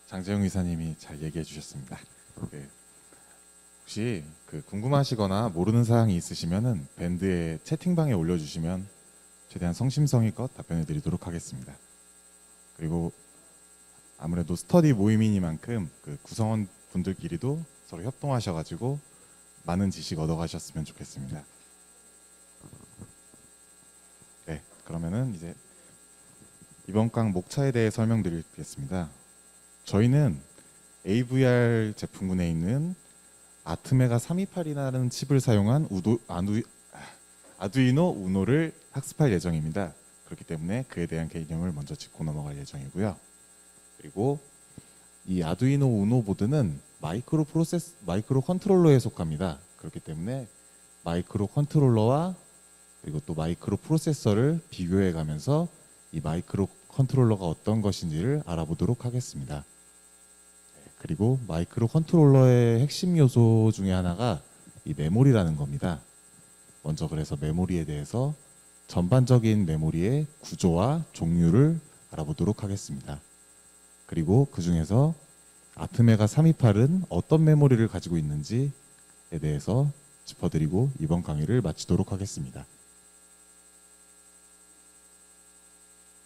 장재용 이사님이 잘 얘기해 주셨습니다. 혹시 궁금하시거나 모르는 사항이 있으시면은 밴드의 채팅방에 올려주시면 최대한 성심성의껏 답변해 드리도록 하겠습니다. 그리고 아무래도 스터디 모임이니만큼 구성원 분들끼리도 서로 협동하셔가지고 많은 지식 얻어가셨으면 좋겠습니다. 네, 그러면은 이제 이번 강 목차에 대해 설명드리겠습니다. 저희는 AVR 제품군에 있는 아트메가 328이라는 칩을 사용한 아두이노 우노를 학습할 예정입니다. 그렇기 때문에 그에 대한 개념을 먼저 짚고 넘어갈 예정이고요. 그리고 이 아두이노 우노 보드는 마이크로 컨트롤러에 속합니다. 그렇기 때문에 마이크로 컨트롤러와 그리고 또 마이크로 프로세서를 비교해 가면서 이 마이크로 컨트롤러가 어떤 것인지를 알아보도록 하겠습니다. 그리고 마이크로 컨트롤러의 핵심 요소 중에 하나가 이 메모리라는 겁니다. 먼저 그래서 메모리에 대해서 전반적인 메모리의 구조와 종류를 알아보도록 하겠습니다. 그리고 그 중에서 아트메가 328은 어떤 메모리를 가지고 있는지에 대해서 짚어드리고 이번 강의를 마치도록 하겠습니다.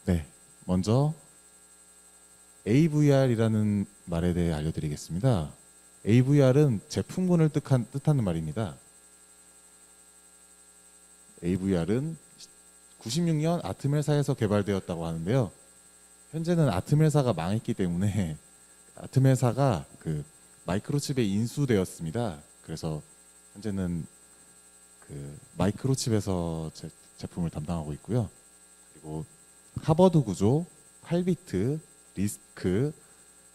네, 먼저 AVR이라는 말에 대해 알려드리겠습니다. AVR은 제품군을 뜻하는 말입니다. AVR은 96년 아트멜사에서 개발되었다고 하는데요. 현재는 아트멜사가 망했기 때문에 아트멜사가 마이크로칩에 인수되었습니다. 그래서 현재는 마이크로칩에서 제품을 담당하고 있고요. 그리고 하버드 구조, 8비트, 리스크,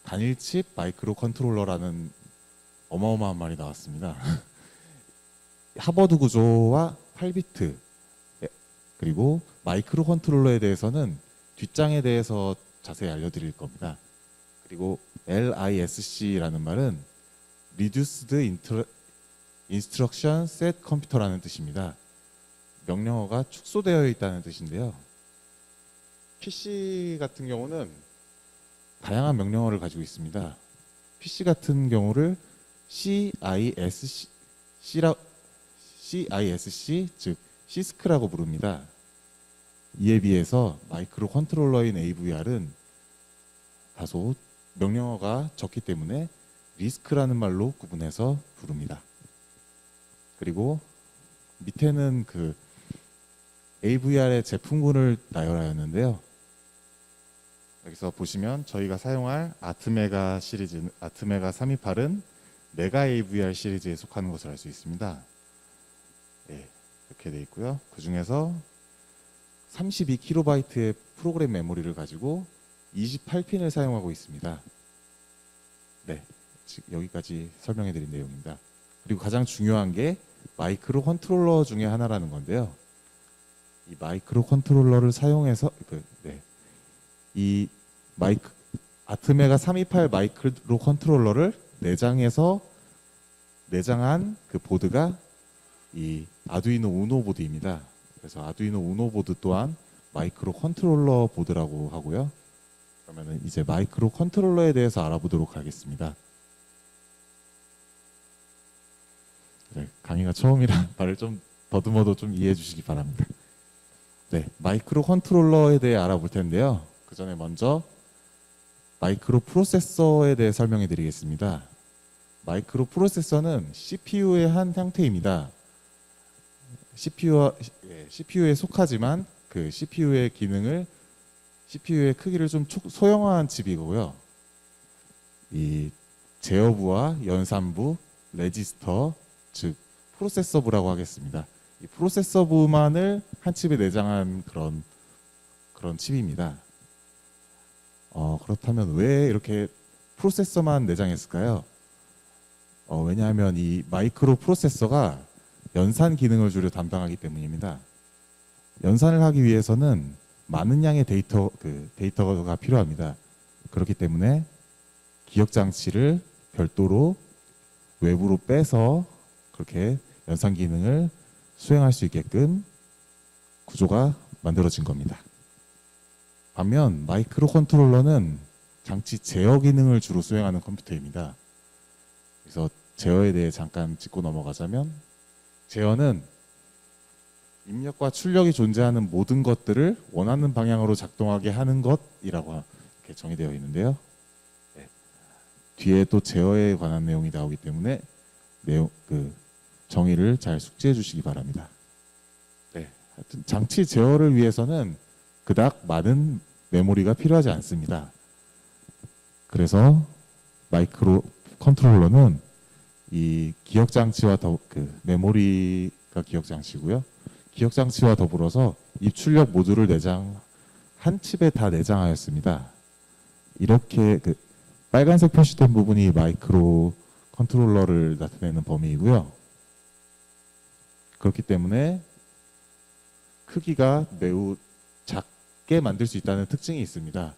단일칩 마이크로 컨트롤러라는 어마어마한 말이 나왔습니다. 하버드 구조와 8비트 그리고 마이크로 컨트롤러에 대해서는 뒷장에 대해서 자세히 알려드릴 겁니다. 그리고 LISC라는 말은 Reduced Instruction Set Computer라는 뜻입니다. 명령어가 축소되어 있다는 뜻인데요. PC 같은 경우는 다양한 명령어를 가지고 있습니다. PC 같은 경우를 CISC, 즉 CISC라고 부릅니다. 이에 비해서 마이크로 컨트롤러인 AVR은 다소 명령어가 적기 때문에 리스크라는 말로 구분해서 부릅니다. 그리고 밑에는 AVR의 제품군을 나열하였는데요. 여기서 보시면 저희가 사용할 아트메가 328은 메가 AVR 시리즈에 속하는 것을 알 수 있습니다. 네, 이렇게 되어 있고요. 그 중에서 32KB의 프로그램 메모리를 가지고 28핀을 사용하고 있습니다. 네, 여기까지 설명해 드린 내용입니다. 그리고 가장 중요한 게 마이크로 컨트롤러 중에 하나라는 건데요. 이 마이크로 컨트롤러를 사용해서 이 아트메가 328 마이크로 컨트롤러를 내장한 보드가 이 아두이노 우노 보드입니다. 그래서 아두이노 우노 보드 또한 마이크로 컨트롤러 보드라고 하고요. 그러면은 이제 마이크로 컨트롤러에 대해서 알아보도록 하겠습니다. 네, 강의가 처음이라 말을 좀 더듬어도 좀 이해해 주시기 바랍니다. 네, 마이크로 컨트롤러에 대해 알아볼 텐데요. 그 전에 먼저 마이크로 프로세서에 대해 설명해 드리겠습니다. 마이크로 프로세서는 CPU의 한 형태입니다. CPU에 속하지만 CPU의 크기를 좀 소형화한 칩이고요. 이 제어부와 연산부, 레지스터, 즉 프로세서부라고 하겠습니다. 이 프로세서부만을 한 칩에 내장한 그런 칩입니다. 그렇다면 왜 이렇게 프로세서만 내장했을까요? 왜냐하면 이 마이크로 프로세서가 연산 기능을 주로 담당하기 때문입니다. 연산을 하기 위해서는 많은 양의 데이터가 필요합니다. 그렇기 때문에 기억 장치를 별도로 외부로 빼서 그렇게 연산 기능을 수행할 수 있게끔 구조가 만들어진 겁니다. 반면 마이크로 컨트롤러는 장치 제어 기능을 주로 수행하는 컴퓨터입니다. 그래서 제어에 대해 잠깐 짚고 넘어가자면, 제어는 입력과 출력이 존재하는 모든 것들을 원하는 방향으로 작동하게 하는 것이라고 이렇게 정의되어 있는데요. 네. 뒤에 또 제어에 관한 내용이 나오기 때문에 정의를 잘 숙지해 주시기 바랍니다. 네. 하여튼 장치 제어를 위해서는 그닥 많은 메모리가 필요하지 않습니다. 그래서 마이크로 컨트롤러는 이 기억 장치와 메모리가 기억 장치고요. 기억 장치와 더불어서 입출력 모듈을 한 칩에 다 내장하였습니다. 이렇게 빨간색 표시된 부분이 마이크로 컨트롤러를 나타내는 범위이고요. 그렇기 때문에 크기가 매우 작게 만들 수 있다는 특징이 있습니다.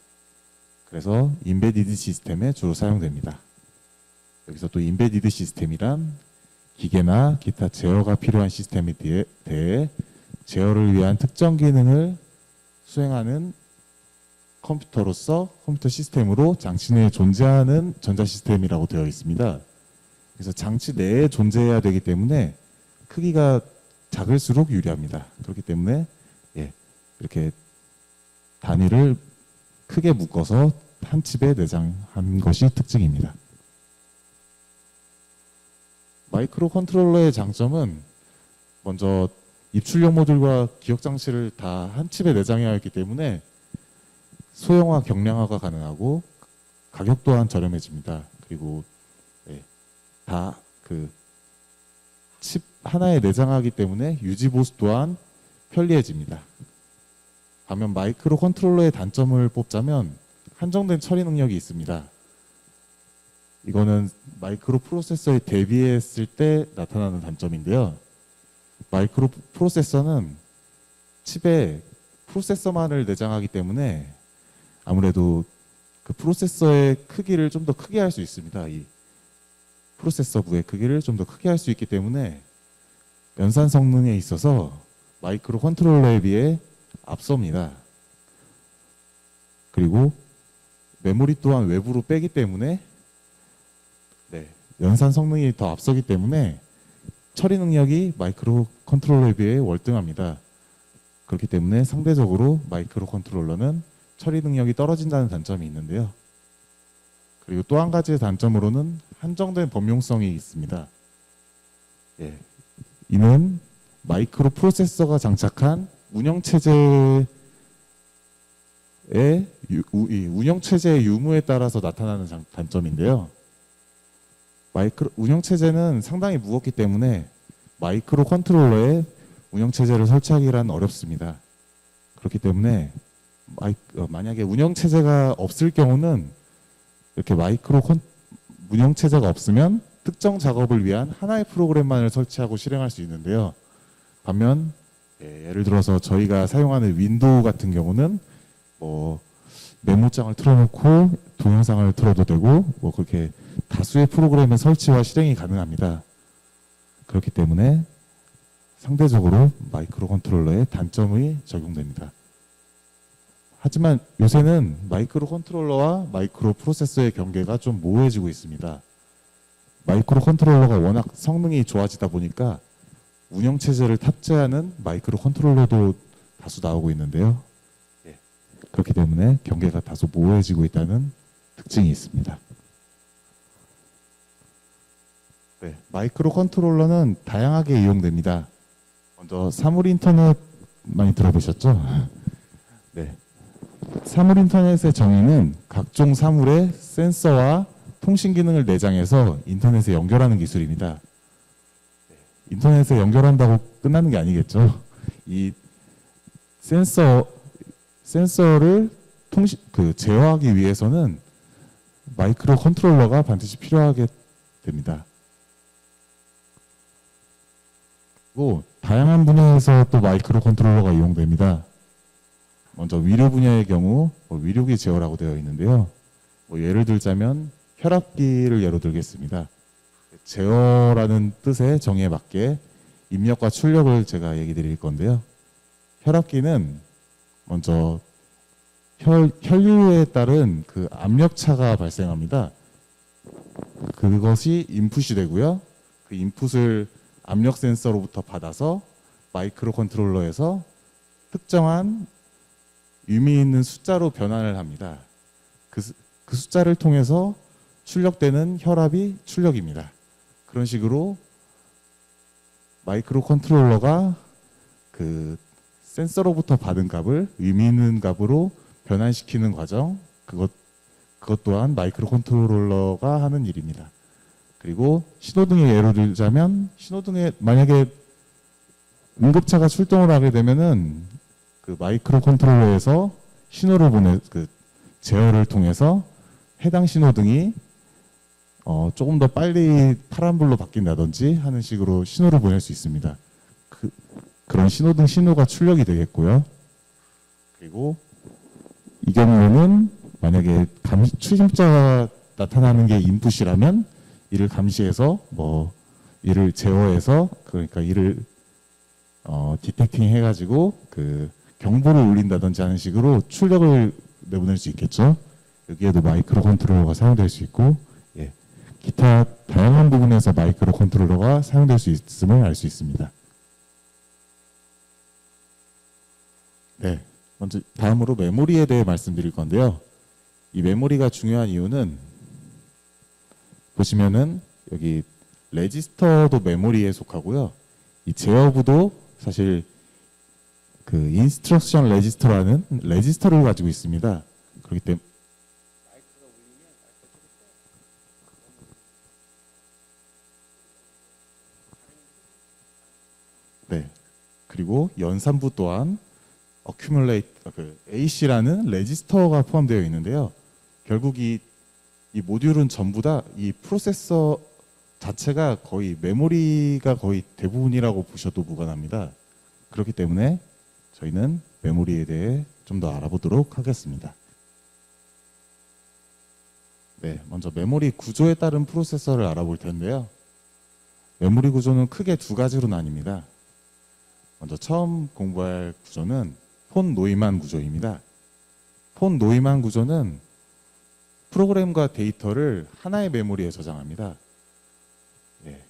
그래서 인베디드 시스템에 주로 사용됩니다. 여기서 또 인베디드 시스템이란 기계나 기타 제어가 필요한 시스템에 대해 제어를 위한 특정 기능을 수행하는 컴퓨터 시스템으로 장치 내에 존재하는 전자 시스템이라고 되어 있습니다. 그래서 장치 내에 존재해야 되기 때문에 크기가 작을수록 유리합니다. 그렇기 때문에 이렇게 단위를 크게 묶어서 한 칩에 내장한 것이 특징입니다. 마이크로 컨트롤러의 장점은 먼저 입출력 모듈과 기억 장치를 다 한 칩에 내장해야 했기 때문에 소형화, 경량화가 가능하고 가격 또한 저렴해집니다. 그리고 다 칩 하나에 내장하기 때문에 유지 보수 또한 편리해집니다. 반면 마이크로 컨트롤러의 단점을 뽑자면 한정된 처리 능력이 있습니다. 이거는 마이크로 프로세서에 대비했을 때 나타나는 단점인데요. 마이크로 프로세서는 칩에 프로세서만을 내장하기 때문에 아무래도 그 프로세서의 크기를 좀 더 크게 할 수 있습니다. 이 프로세서부의 크기를 좀 더 크게 할 수 있기 때문에 연산 성능에 있어서 마이크로 컨트롤러에 비해 앞섭니다. 그리고 메모리 또한 외부로 빼기 때문에 연산 성능이 더 앞서기 때문에 처리 능력이 마이크로 컨트롤러에 비해 월등합니다. 그렇기 때문에 상대적으로 마이크로 컨트롤러는 처리 능력이 떨어진다는 단점이 있는데요. 그리고 또 한 가지의 단점으로는 한정된 범용성이 있습니다. 이는 마이크로 프로세서가 장착한 운영체제의 유무에 따라서 나타나는 단점인데요. 운영체제는 상당히 무겁기 때문에 마이크로 컨트롤러에 운영체제를 설치하기란 어렵습니다. 그렇기 때문에 만약에 운영체제가 없을 경우는 이렇게 운영체제가 없으면 특정 작업을 위한 하나의 프로그램만을 설치하고 실행할 수 있는데요. 반면 예를 들어서 저희가 사용하는 윈도우 같은 경우는 메모장을 틀어놓고 동영상을 틀어도 되고 그렇게 다수의 프로그램의 설치와 실행이 가능합니다. 그렇기 때문에 상대적으로 마이크로 컨트롤러에 단점이 적용됩니다. 하지만 요새는 마이크로 컨트롤러와 마이크로 프로세서의 경계가 좀 모호해지고 있습니다. 마이크로 컨트롤러가 워낙 성능이 좋아지다 보니까 운영체제를 탑재하는 마이크로 컨트롤러도 다수 나오고 있는데요. 그렇기 때문에 경계가 다소 모호해지고 있다는 특징이 있습니다. 마이크로 컨트롤러는 다양하게 이용됩니다. 먼저 사물 인터넷 많이 들어보셨죠? 사물 인터넷의 정의는 각종 사물의 센서와 통신 기능을 내장해서 인터넷에 연결하는 기술입니다. 인터넷에 연결한다고 끝나는 게 아니겠죠. 이 센서를 제어하기 위해서는 마이크로 컨트롤러가 반드시 필요하게 됩니다. 그리고 다양한 분야에서 또 마이크로 컨트롤러가 이용됩니다. 먼저 위료 분야의 경우 위료기 제어라고 되어 있는데요. 예를 들자면 혈압기를 예로 들겠습니다. 제어라는 뜻의 정의에 맞게 입력과 출력을 제가 얘기 드릴 건데요. 혈압기는 먼저 혈류에 따른 그 압력차가 발생합니다. 그것이 인풋이 되고요. 그 인풋을 압력 센서로부터 받아서 마이크로 컨트롤러에서 특정한 의미 있는 숫자로 변환을 합니다. 그 숫자를 통해서 출력되는 혈압이 출력입니다. 그런 식으로 마이크로 컨트롤러가 그 센서로부터 받은 값을 의미 있는 값으로 변환시키는 과정, 그것 또한 마이크로 컨트롤러가 하는 일입니다. 그리고 신호등의 예로 들자면 신호등에 만약에 응급차가 출동을 하게 되면은 그 마이크로 컨트롤러에서 신호를 그 제어를 통해서 해당 신호등이 조금 더 빨리 파란불로 바뀐다든지 하는 식으로 신호를 보낼 수 있습니다. 그런 신호등 신호가 출력이 되겠고요. 그리고 이 경우에는 만약에 추심자가 나타나는 게 인풋이라면 이를 감시해서 이를 제어해서 그러니까 이를 디텍팅 해가지고 그 경보를 울린다든지 하는 식으로 출력을 내보낼 수 있겠죠. 여기에도 마이크로 컨트롤러가 사용될 수 있고, 예, 기타 다양한 부분에서 마이크로 컨트롤러가 사용될 수 있음을 알 수 있습니다. 네, 먼저 다음으로 메모리에 대해 말씀드릴 건데요. 이 메모리가 중요한 이유는 보시면은 여기 레지스터도 메모리에 속하고요. 이 제어부도 사실 그 인스트럭션 레지스터라는 레지스터를 가지고 있습니다. 그렇기 때문에 네. 그리고 연산부 또한 AC라는 레지스터가 포함되어 있는데요. 결국 이 모듈은 전부 다 이 프로세서 자체가 거의 메모리가 거의 대부분이라고 보셔도 무관합니다. 그렇기 때문에 저희는 메모리에 대해 좀 더 알아보도록 하겠습니다. 네, 먼저 메모리 구조에 따른 프로세서를 알아볼 텐데요. 메모리 구조는 크게 두 가지로 나뉩니다. 먼저 처음 공부할 구조는 폰 노이만 구조입니다. 폰 노이만 구조는 프로그램과 데이터를 하나의 메모리에 저장합니다. 예,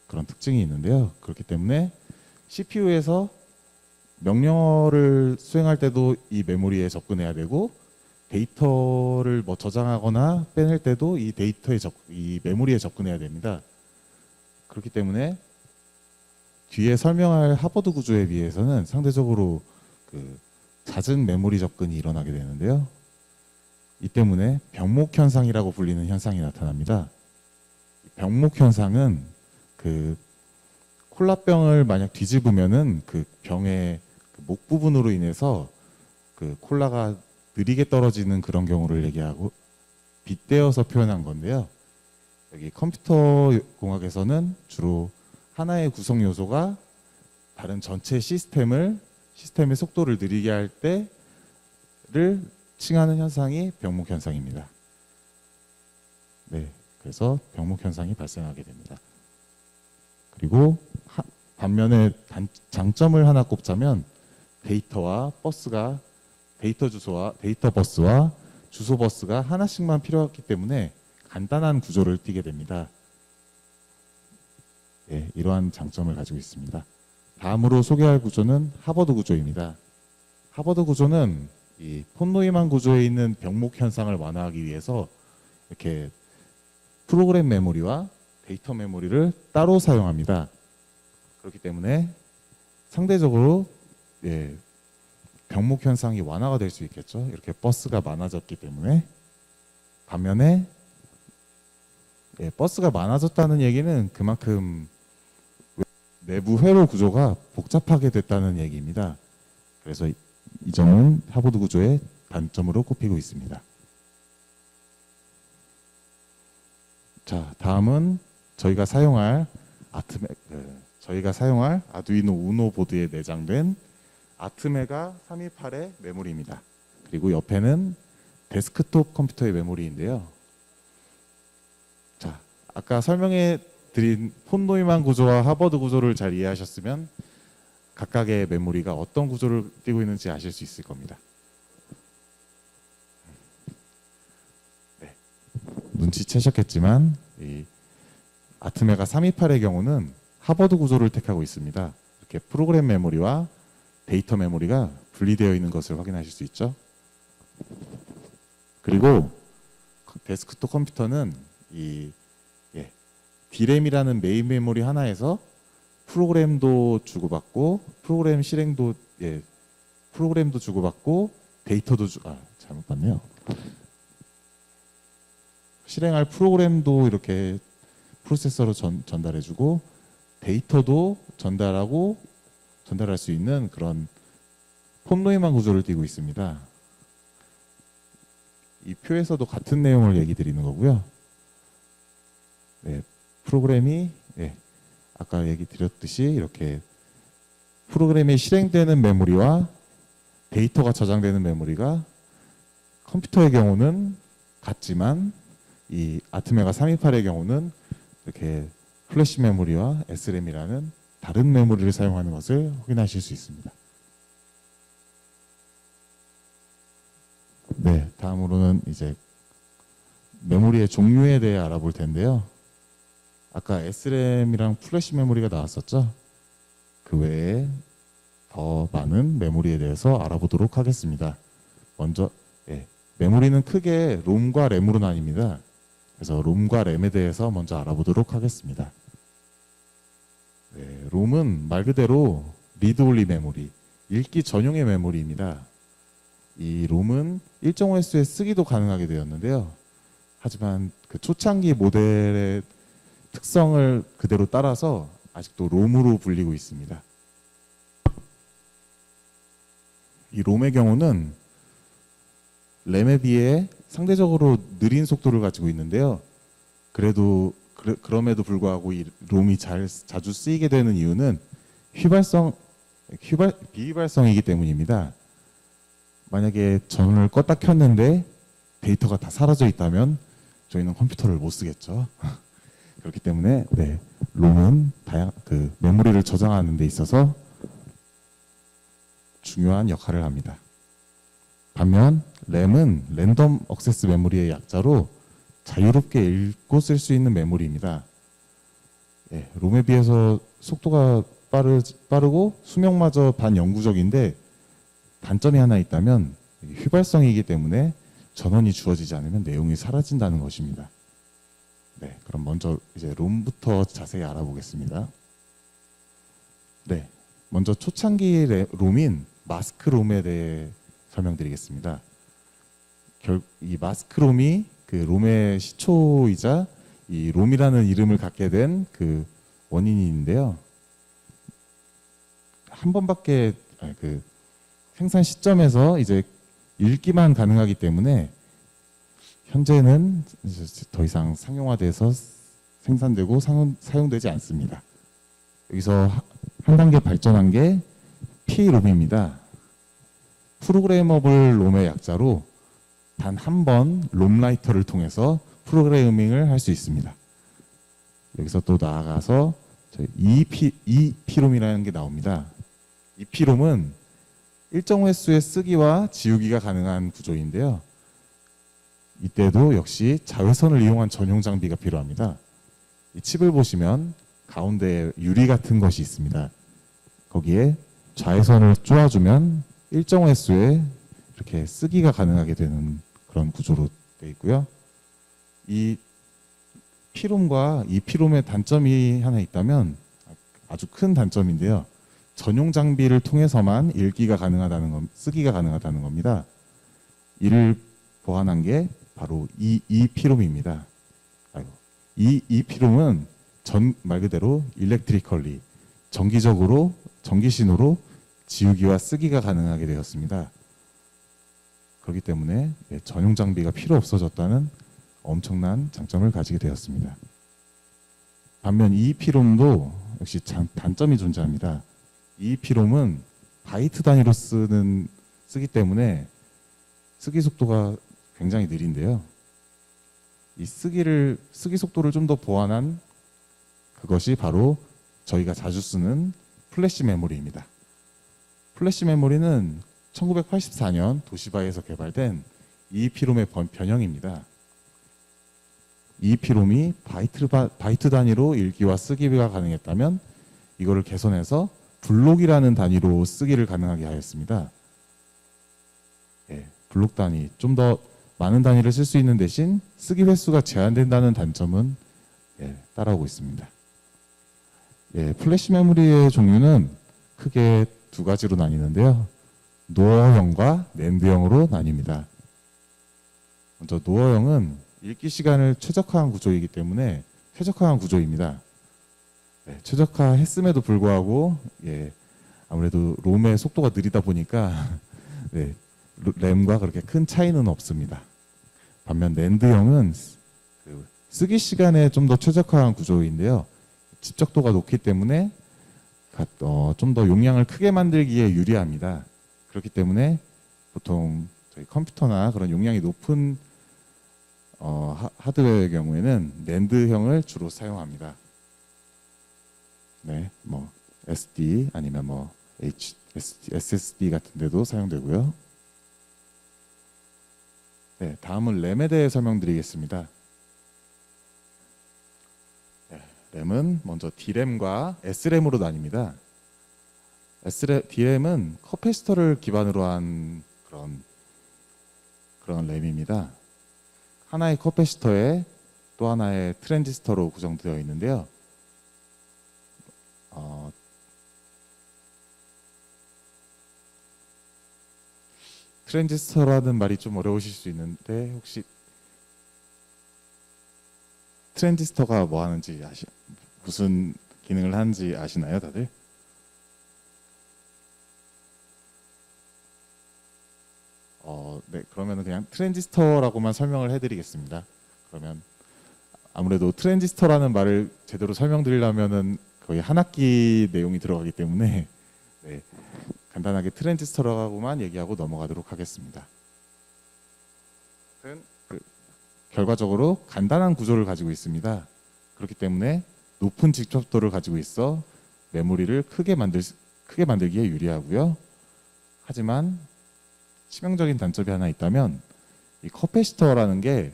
그런 특징이 있는데요. 그렇기 때문에 CPU에서 명령어를 수행할 때도 이 메모리에 접근해야 되고 데이터를 저장하거나 빼낼 때도 이 이 메모리에 접근해야 됩니다. 그렇기 때문에 뒤에 설명할 하버드 구조에 비해서는 상대적으로 그 잦은 메모리 접근이 일어나게 되는데요. 이 때문에 병목 현상이라고 불리는 현상이 나타납니다. 병목 현상은 그 콜라병을 만약 뒤집으면은 그 병의 그 목 부분으로 인해서 그 콜라가 느리게 떨어지는 그런 경우를 얘기하고 빗대어서 표현한 건데요. 여기 컴퓨터 공학에서는 주로 하나의 구성 요소가 다른 전체 시스템의 속도를 느리게 할 때를 칭하는 현상이 병목 현상입니다. 네, 그래서 병목 현상이 발생하게 됩니다. 그리고 반면에 장점을 하나 꼽자면 데이터 버스와 주소 버스가 하나씩만 필요했기 때문에 간단한 구조를 띠게 됩니다. 네, 이러한 장점을 가지고 있습니다. 다음으로 소개할 구조는 하버드 구조입니다. 하버드 구조는 이 폰노이만 구조에 있는 병목 현상을 완화하기 위해서 이렇게 프로그램 메모리와 데이터 메모리를 따로 사용합니다. 그렇기 때문에 상대적으로 병목 현상이 완화가 될 수 있겠죠. 이렇게 버스가 많아졌기 때문에. 반면에 버스가 많아졌다는 얘기는 그만큼 내부 회로 구조가 복잡하게 됐다는 얘기입니다. 그래서 이 점은 하버드 구조의 단점으로 꼽히고 있습니다. 자, 다음은 저희가 사용할 아두이노 우노 보드에 내장된 아트메가 328의 메모리입니다. 그리고 옆에는 데스크톱 컴퓨터의 메모리인데요. 자, 아까 설명해 드린 폰노이만 구조와 하버드 구조를 잘 이해하셨으면 각각의 메모리가 어떤 구조를 띠고 있는지 아실 수 있을 겁니다. 눈치채셨겠지만 이 아트메가 328의 경우는 하버드 구조를 택하고 있습니다. 이렇게 프로그램 메모리와 데이터 메모리가 분리되어 있는 것을 확인하실 수 있죠. 그리고 데스크톱 컴퓨터는 이 D램이라는 메인 메모리 하나에서 프로그램도 주고받고 프로그램도 주고받고 데이터도 잘못 봤네요. 실행할 프로그램도 이렇게 프로세서로 전달해주고 데이터도 전달할 수 있는 그런 폰로이만 구조를 띠고 있습니다. 이 표에서도 같은 내용을 얘기 드리는 거고요. 네, 프로그램이 아까 얘기 드렸듯이 이렇게 프로그램이 실행되는 메모리와 데이터가 저장되는 메모리가 컴퓨터의 경우는 같지만 이 아트메가 328의 경우는 이렇게 플래시 메모리와 SRAM이라는 다른 메모리를 사용하는 것을 확인하실 수 있습니다. 네, 다음으로는 이제 메모리의 종류에 대해 알아볼 텐데요. 아까 SRAM이랑 플래시 메모리가 나왔었죠. 그 외에 더 많은 메모리에 대해서 알아보도록 하겠습니다. 먼저 메모리는 크게 롬과 램으로 나뉩니다. 그래서 롬과 램에 대해서 먼저 알아보도록 하겠습니다. 롬은 말 그대로 리드 올리 메모리, 읽기 전용의 메모리입니다. 이 롬은 일정 횟수의 쓰기도 가능하게 되었는데요. 하지만 그 초창기 모델의 특성을 그대로 따라서 아직도 롬으로 불리고 있습니다. 이 롬의 경우는 램에 비해 상대적으로 느린 속도를 가지고 있는데요. 그럼에도 불구하고 이 롬이 자주 쓰이게 되는 이유는 비휘발성이기 때문입니다. 만약에 전원을 껐다 켰는데 데이터가 다 사라져 있다면 저희는 컴퓨터를 못 쓰겠죠. 그렇기 때문에 롬은 메모리를 저장하는 데 있어서 중요한 역할을 합니다. 반면 램은 랜덤 액세스 메모리의 약자로 자유롭게 읽고 쓸 수 있는 메모리입니다. 롬에 비해서 속도가 빠르고 수명마저 반영구적인데 단점이 하나 있다면 휘발성이기 때문에 전원이 주어지지 않으면 내용이 사라진다는 것입니다. 그럼 먼저 이제 롬부터 자세히 알아보겠습니다. 먼저 초창기 롬인 마스크 롬에 대해 설명드리겠습니다. 이 마스크 롬이 그 롬의 시초이자 이 롬이라는 이름을 갖게 된 그 원인인데요. 한 번밖에 그 생산 시점에서 이제 읽기만 가능하기 때문에 현재는 더 이상 상용화돼서 생산되고 사용되지 않습니다. 여기서 한 단계 발전한 게 P롬입니다. 프로그래머블 롬의 약자로 단 한 번 롬라이터를 통해서 프로그래밍을 할 수 있습니다. 여기서 또 나아가서 EP롬이라는 게 나옵니다. EP롬은 일정 횟수의 쓰기와 지우기가 가능한 구조인데요. 이때도 역시 자외선을 이용한 전용 장비가 필요합니다. 이 칩을 보시면 가운데에 유리 같은 것이 있습니다. 거기에 자외선을 쏘아주면 일정 횟수의 이렇게 쓰기가 가능하게 되는 그런 구조로 되어 있고요. 이 P롬과 이 P롬의 단점이 하나 있다면 아주 큰 단점인데요. 전용 장비를 통해서만 쓰기가 가능하다는 겁니다. 이를 보완한 게 바로 이 P롬입니다. 이 P롬은 말 그대로 일렉트리컬리 전기신호로 지우기와 쓰기가 가능하게 되었습니다. 그렇기 때문에 전용 장비가 필요 없어졌다는 엄청난 장점을 가지게 되었습니다. 반면 EEP롬도 역시 단점이 존재합니다. EEP롬은 바이트 단위로 쓰기 때문에 쓰기 속도가 굉장히 느린데요. 이 쓰기 속도를 좀 더 보완한 그것이 바로 저희가 자주 쓰는 플래시 메모리입니다. 플래시 메모리는 1984년 도시바에서 개발된 EEP롬의 변형입니다. EEP롬이 바이트 단위로 읽기와 쓰기가 가능했다면 이거를 개선해서 블록이라는 단위로 쓰기를 가능하게 하였습니다. 예, 블록 단위, 좀 더 많은 단위를 쓸 수 있는 대신 쓰기 횟수가 제한된다는 단점은 따라오고 있습니다. 예, 플래시 메모리의 종류는 크게 두 가지로 나뉘는데요. 노어형과 낸드형으로 나뉩니다. 먼저 노어형은 읽기 시간을 최적화한 구조이기 때문에 최적화한 구조입니다. 최적화했음에도 불구하고 아무래도 롬의 속도가 느리다 보니까 램과 그렇게 큰 차이는 없습니다. 반면 낸드형은 쓰기 시간에 좀 더 최적화한 구조인데요. 집적도가 높기 때문에 좀 더 용량을 크게 만들기에 유리합니다. 그렇기 때문에 보통 저희 컴퓨터나 그런 용량이 높은 하드웨어의 경우에는 낸드형을 주로 사용합니다. 네, 뭐 SD 아니면 뭐 SSD 같은 데도 사용되고요. 네, 다음은 램에 대해 설명드리겠습니다. 램은 먼저 D램과 S램으로 나뉩니다. D램은 커패시터를 기반으로 한 그런 램입니다. 하나의 커패시터에 또 하나의 트랜지스터로 구성되어 있는데요. 트랜지스터라는 말이 좀 어려우실 수 있는데 혹시 트랜지스터가 뭐 하는지 무슨 기능을 하는지 아시나요, 다들? 네, 그러면 그냥 트랜지스터라고만 설명을 해드리겠습니다. 그러면 아무래도 트랜지스터라는 말을 제대로 설명드리려면은 거의 한 학기 내용이 들어가기 때문에 간단하게 트랜지스터라고만 얘기하고 넘어가도록 하겠습니다. 결과적으로 간단한 구조를 가지고 있습니다. 그렇기 때문에 높은 직접도를 가지고 있어 메모리를 크게 만들기에 유리하고요. 하지만 치명적인 단점이 하나 있다면 이 커패시터라는 게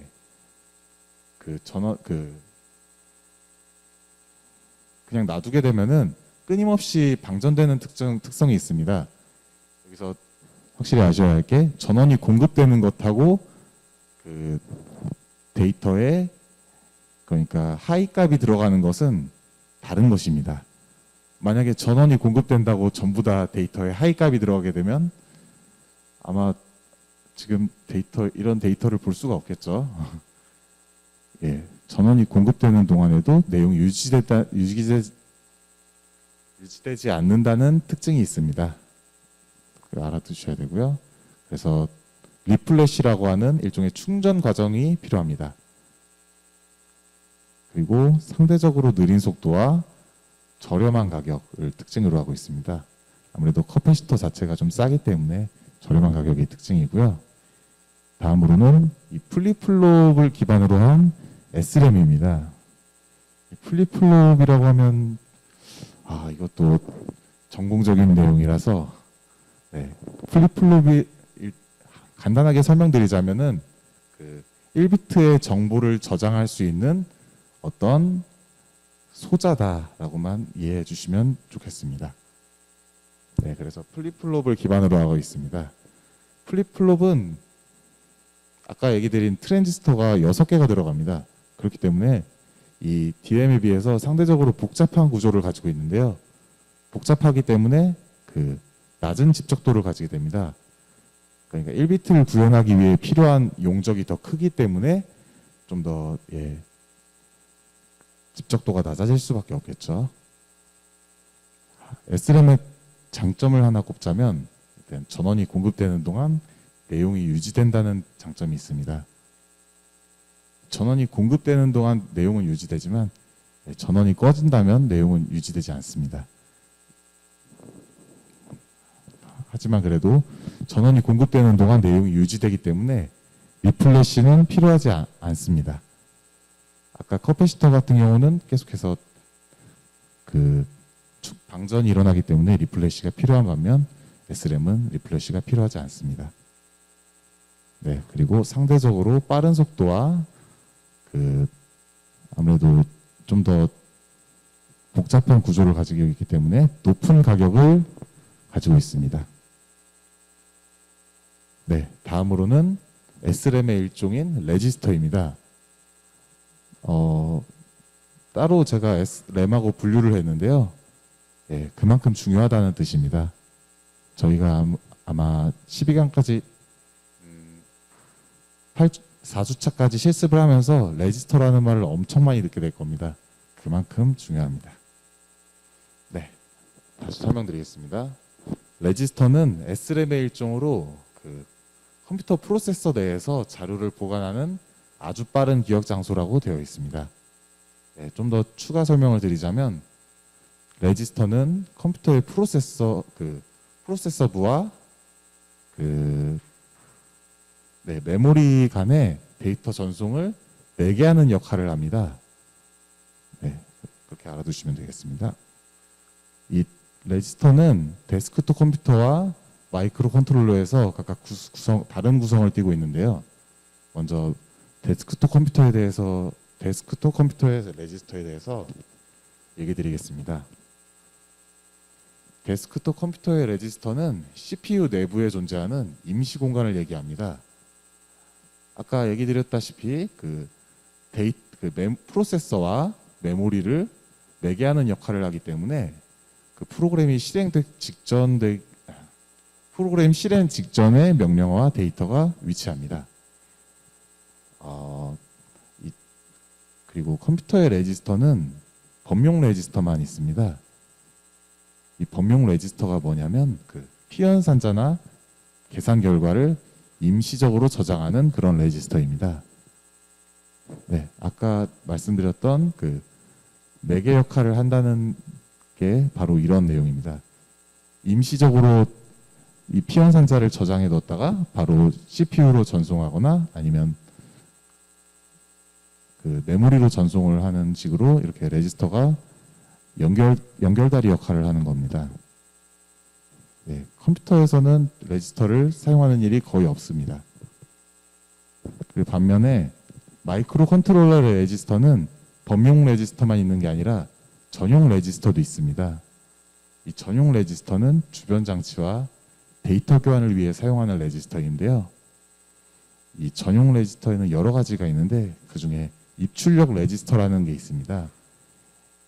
그냥 놔두게 되면은 끊임없이 방전되는 특성이 있습니다. 여기서 확실히 아셔야 할 게 전원이 공급되는 것하고 그 데이터에 그러니까 하이 값이 들어가는 것은 다른 것입니다. 만약에 전원이 공급된다고 전부 다 데이터에 하이 값이 들어가게 되면 아마 지금 이런 데이터를 볼 수가 없겠죠. 예, 전원이 공급되는 동안에도 내용이 유지되지 않는다는 특징이 있습니다. 알아두셔야 되고요. 그래서 리플래시라고 하는 일종의 충전 과정이 필요합니다. 그리고 상대적으로 느린 속도와 저렴한 가격을 특징으로 하고 있습니다. 아무래도 커패시터 자체가 좀 싸기 때문에 저렴한 가격이 특징이고요. 다음으로는 이 플립플롭을 기반으로 한 S램입니다. 플립플롭이라고 하면 이것도 전공적인 내용이라서 플립플롭이 간단하게 설명드리자면은 1비트의 정보를 저장할 수 있는 어떤 소자다라고만 이해해 주시면 좋겠습니다. 네, 그래서 플립플롭을 기반으로 하고 있습니다. 플립플롭은 아까 얘기 드린 트랜지스터가 6개가 들어갑니다. 그렇기 때문에 이 DRAM에 비해서 상대적으로 복잡한 구조를 가지고 있는데요. 복잡하기 때문에 낮은 집적도를 가지게 됩니다. 그러니까 1비트를 구현하기 위해 필요한 용적이 더 크기 때문에 좀 더 집적도가 낮아질 수밖에 없겠죠. SRAM의 장점을 하나 꼽자면 일단 전원이 공급되는 동안 내용이 유지된다는 장점이 있습니다. 전원이 공급되는 동안 내용은 유지되지만 전원이 꺼진다면 내용은 유지되지 않습니다. 하지만 그래도 전원이 공급되는 동안 내용이 유지되기 때문에 리플래시는 필요하지 않습니다. 아까 커패시터 같은 경우는 계속해서 방전이 일어나기 때문에 리플래시가 필요한 반면 SRAM은 리플래시가 필요하지 않습니다. 네, 그리고 상대적으로 빠른 속도와 아무래도 좀 더 복잡한 구조를 가지고 있기 때문에 높은 가격을 가지고 있습니다. 네, 다음으로는 SRAM의 일종인 레지스터입니다. 따로 제가 램하고 분류를 했는데요. 예, 그만큼 중요하다는 뜻입니다. 저희가 아마 12강까지 4주차까지 실습을 하면서 레지스터라는 말을 엄청 많이 듣게 될 겁니다. 그만큼 중요합니다. 네, 다시 설명드리겠습니다. 레지스터는 SRAM의 일종으로 컴퓨터 프로세서 내에서 자료를 보관하는 아주 빠른 기억 장소라고 되어 있습니다. 네, 좀 더 추가 설명을 드리자면 레지스터는 컴퓨터의 프로세서부와 메모리 간의 데이터 전송을 매개하는 역할을 합니다. 네, 그렇게 알아두시면 되겠습니다. 이 레지스터는 데스크톱 컴퓨터와 마이크로 컨트롤러에서 각각 다른 구성을 띠고 있는데요. 먼저 데스크톱 컴퓨터의 레지스터에 대해서 얘기 드리겠습니다. 데스크톱 컴퓨터의 레지스터는 CPU 내부에 존재하는 임시 공간을 얘기합니다. 아까 얘기 드렸다시피 프로세서와 메모리를 매개하는 역할을 하기 때문에 프로그램 실행 직전에 명령어와 데이터가 위치합니다. 그리고 컴퓨터의 레지스터는 범용 레지스터만 있습니다. 이 범용 레지스터가 뭐냐면 피연산자나 계산 결과를 임시적으로 저장하는 그런 레지스터입니다. 네, 아까 말씀드렸던 매개 역할을 한다는 게 바로 이런 내용입니다. 임시적으로 이 피연산자를 저장해 뒀다가 바로 CPU로 전송하거나 아니면 메모리로 전송을 하는 식으로 이렇게 레지스터가 연결다리 역할을 하는 겁니다. 네, 컴퓨터에서는 레지스터를 사용하는 일이 거의 없습니다. 반면에 마이크로 컨트롤러의 레지스터는 범용 레지스터만 있는 게 아니라 전용 레지스터도 있습니다. 이 전용 레지스터는 주변 장치와 데이터 교환을 위해 사용하는 레지스터인데요. 이 전용 레지스터에는 여러 가지가 있는데 그 중에 입출력 레지스터라는 게 있습니다.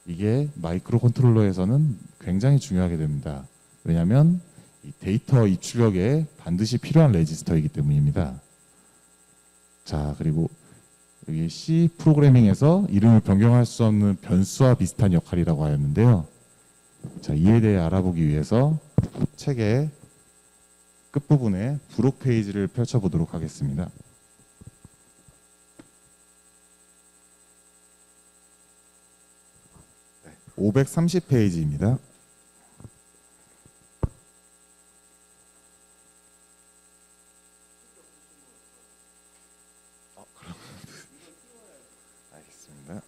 이게 마이크로 컨트롤러에서는 굉장히 중요하게 됩니다. 왜냐하면 이 데이터 입출력에 반드시 필요한 레지스터이기 때문입니다. 자, 그리고 여기 C 프로그래밍에서 이름을 변경할 수 없는 변수와 비슷한 역할이라고 하였는데요. 자, 이에 대해 알아보기 위해서 책의 끝부분에 부록 페이지를 펼쳐보도록 하겠습니다. 530페이지입니다. 알겠습니다.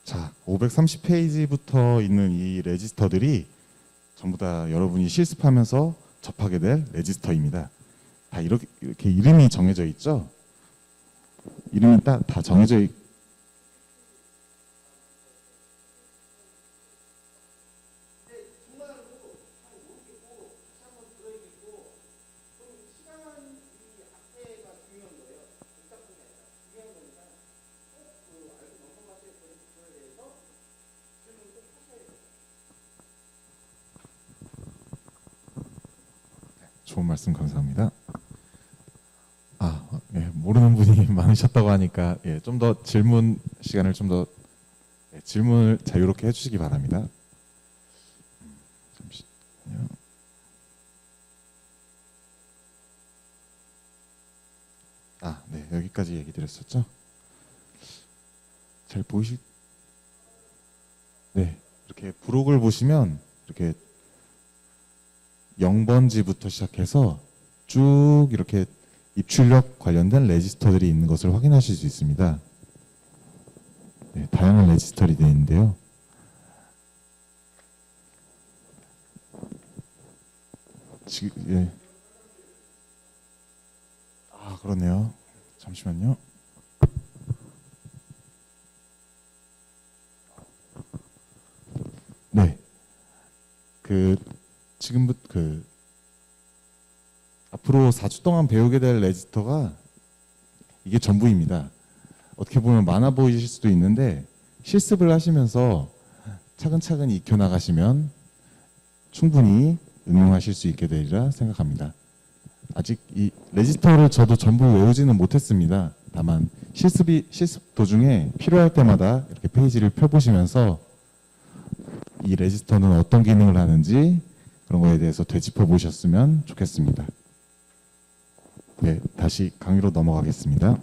자, 530페이지부터 있는 이 레지스터들이 전부 다 여러분이 실습하면서 접하게 될 레지스터입니다. 다 이렇게 이름이 정해져 있죠? 이름이 다 정해져 있고 좋은 말씀 감사합니다. 예, 모르는 분이 많으셨다고 하니까 좀 더 질문 시간을 질문을 자유롭게 해주시기 바랍니다. 잠시만요. 네, 여기까지 얘기 드렸었죠? 잘 보이실? 네, 이렇게 부록을 보시면 이렇게 0번지부터 시작해서 쭉 이렇게 입출력 관련된 레지스터들이 있는 것을 확인하실 수 있습니다. 네, 다양한 레지스터들이 되어 있는데요. 지금 예. 아, 그러네요. 잠시만요. 네. 지금부터 앞으로 4주 동안 배우게 될 레지스터가 이게 전부입니다. 어떻게 보면 많아 보이실 수도 있는데 실습을 하시면서 차근차근 익혀 나가시면 충분히 응용하실 수 있게 되리라 생각합니다. 아직 이 레지스터를 저도 전부 외우지는 못했습니다. 다만 실습 도중에 필요할 때마다 이렇게 페이지를 펴보시면서 이 레지스터는 어떤 기능을 하는지 그런 거에 대해서 되짚어 보셨으면 좋겠습니다. 네, 다시 강의로 넘어가겠습니다.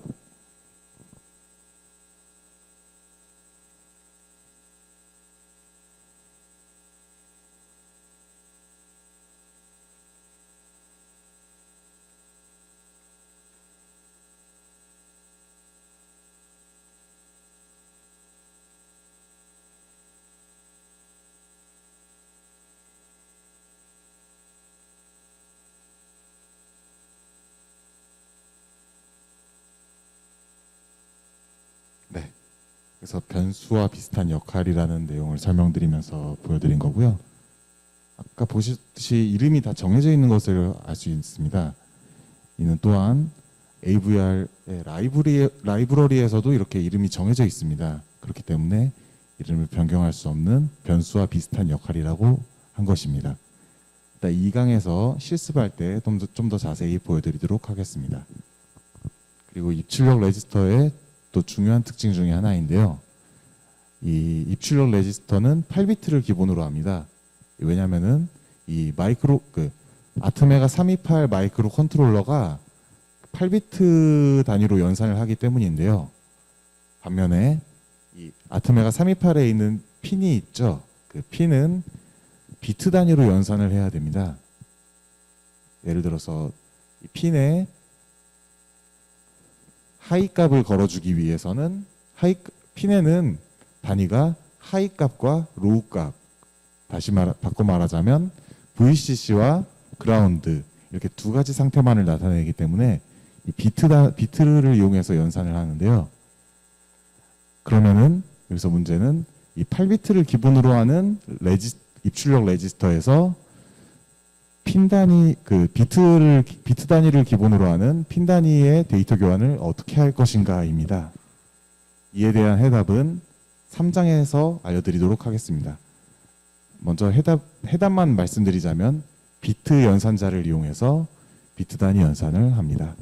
네, 그래서 변수와 비슷한 역할이라는 내용을 설명드리면서 보여드린 거고요. 아까 보셨듯이 이름이 다 정해져 있는 것을 알 수 있습니다. 이는 또한 AVR의 라이브러리에서도 이렇게 이름이 정해져 있습니다. 그렇기 때문에 이름을 변경할 수 없는 변수와 비슷한 역할이라고 한 것입니다. 일단 2강에서 실습할 때 좀 더 자세히 보여드리도록 하겠습니다. 그리고 입출력 레지스터의 또 중요한 특징 중에 하나인데요. 이 입출력 레지스터는 8비트를 기본으로 합니다. 왜냐하면은 이 아트메가 328 마이크로 컨트롤러가 8비트 단위로 연산을 하기 때문인데요. 반면에 이 아트메가 328에 있는 핀이 있죠. 그 핀은 비트 단위로 연산을 해야 됩니다. 예를 들어서 이 핀에 하이 값을 걸어주기 위해서는 핀에는 단위가 하이 값과 로우 값, 바꿔 말하자면 VCC와 그라운드 이렇게 두 가지 상태만을 나타내기 때문에 이 비트를 이용해서 연산을 하는데요. 그러면은 여기서 문제는 이 8비트를 기본으로 하는 입출력 레지스터에서 비트 단위를 기본으로 하는 핀 단위의 데이터 교환을 어떻게 할 것인가입니다. 이에 대한 해답은 3장에서 알려드리도록 하겠습니다. 먼저 해답만 말씀드리자면 비트 연산자를 이용해서 비트 단위 연산을 합니다.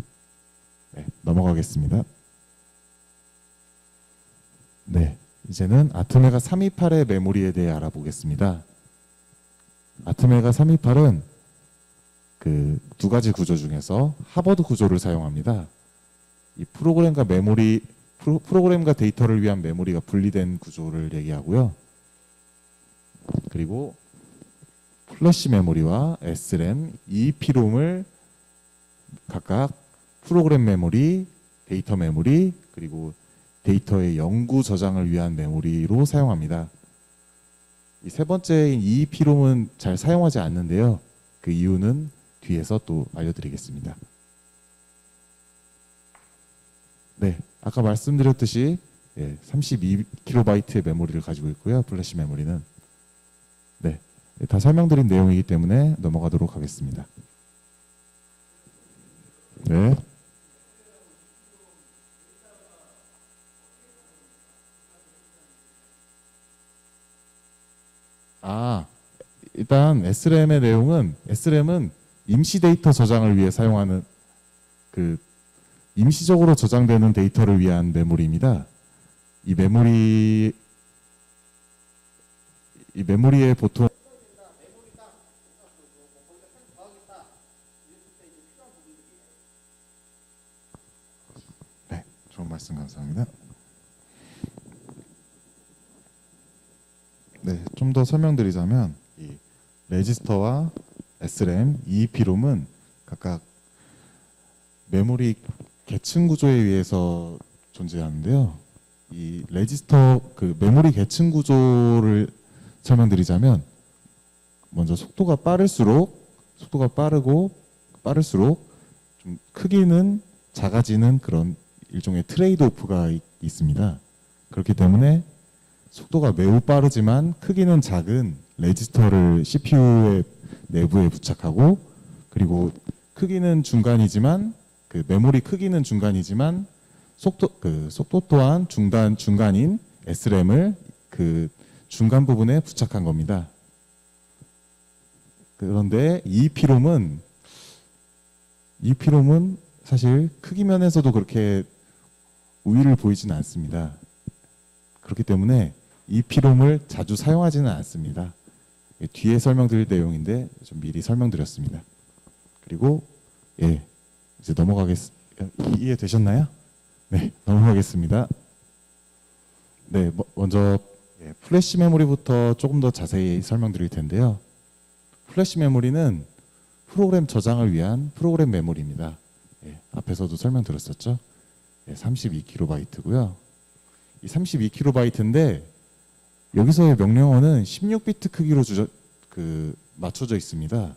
네, 넘어가겠습니다. 네, 이제는 아트메가 328의 메모리에 대해 알아보겠습니다. 아트메가 328은 그 두 가지 구조 중에서 하버드 구조를 사용합니다. 이 프로그램과 데이터를 위한 메모리가 분리된 구조를 얘기하고요. 그리고 플래시 메모리와 SRAM, EEPROM을 각각 프로그램 메모리, 데이터 메모리, 그리고 데이터의 영구 저장을 위한 메모리로 사용합니다. 이 세 번째인 EEPROM은 잘 사용하지 않는데요. 그 이유는 뒤에서 또 알려드리겠습니다. 네, 아까 말씀드렸듯이 32KB의 메모리를 가지고 있고요. 플래시 메모리는. 네, 다 설명드린 내용이기 때문에 넘어가도록 하겠습니다. 네. 일단 SRAM은 임시 데이터 저장을 위해 사용하는 임시적으로 저장되는 데이터를 위한 메모리입니다. 이 메모리에 보통 네, 좋은 말씀 감사합니다. 네, 좀 더 설명드리자면 이 레지스터와 SRAM, EEPROM은 각각 메모리 계층 구조에 의해서 존재하는데요. 이 레지스터 그 메모리 계층 구조를 설명드리자면, 먼저 속도가 빠를수록 좀 크기는 작아지는 그런 일종의 트레이드 오프가 있습니다. 그렇기 때문에 속도가 매우 빠르지만 크기는 작은 레지스터를 CPU의 내부에 부착하고, 그리고 크기는 중간이지만 그 메모리 크기는 중간이지만 속도 또한 중간인 SRAM을 그 중간 부분에 부착한 겁니다. 그런데 EEPROM은 사실 크기 면에서도 그렇게 우위를 보이지는 않습니다. 그렇기 때문에 EEPROM을 자주 사용하지는 않습니다. 뒤에 설명드릴 내용인데 좀 미리 설명드렸습니다. 그리고 이제 이해되셨나요? 네, 넘어가겠습니다. 네, 먼저 플래시 메모리부터 조금 더 자세히 설명드릴 텐데요. 플래시 메모리는 프로그램 저장을 위한 프로그램 메모리입니다. 앞에서도 설명드렸었죠. 32KB고요. 이 32KB인데 여기서의 명령어는 16비트 크기로 맞춰져 있습니다.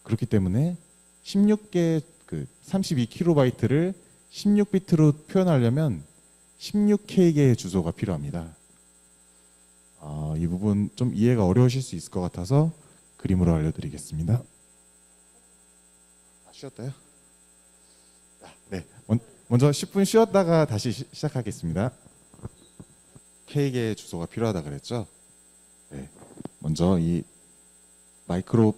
그렇기 때문에 32KB를 16비트로 표현하려면 16K개의 주소가 필요합니다. 이 부분 좀 이해가 어려우실 수 있을 것 같아서 그림으로 알려드리겠습니다. 쉬었다요? 네, 먼저 10분 쉬었다가 다시 시작하겠습니다. K개의 주소가 필요하다 그랬죠? 네, 먼저 이 마이크로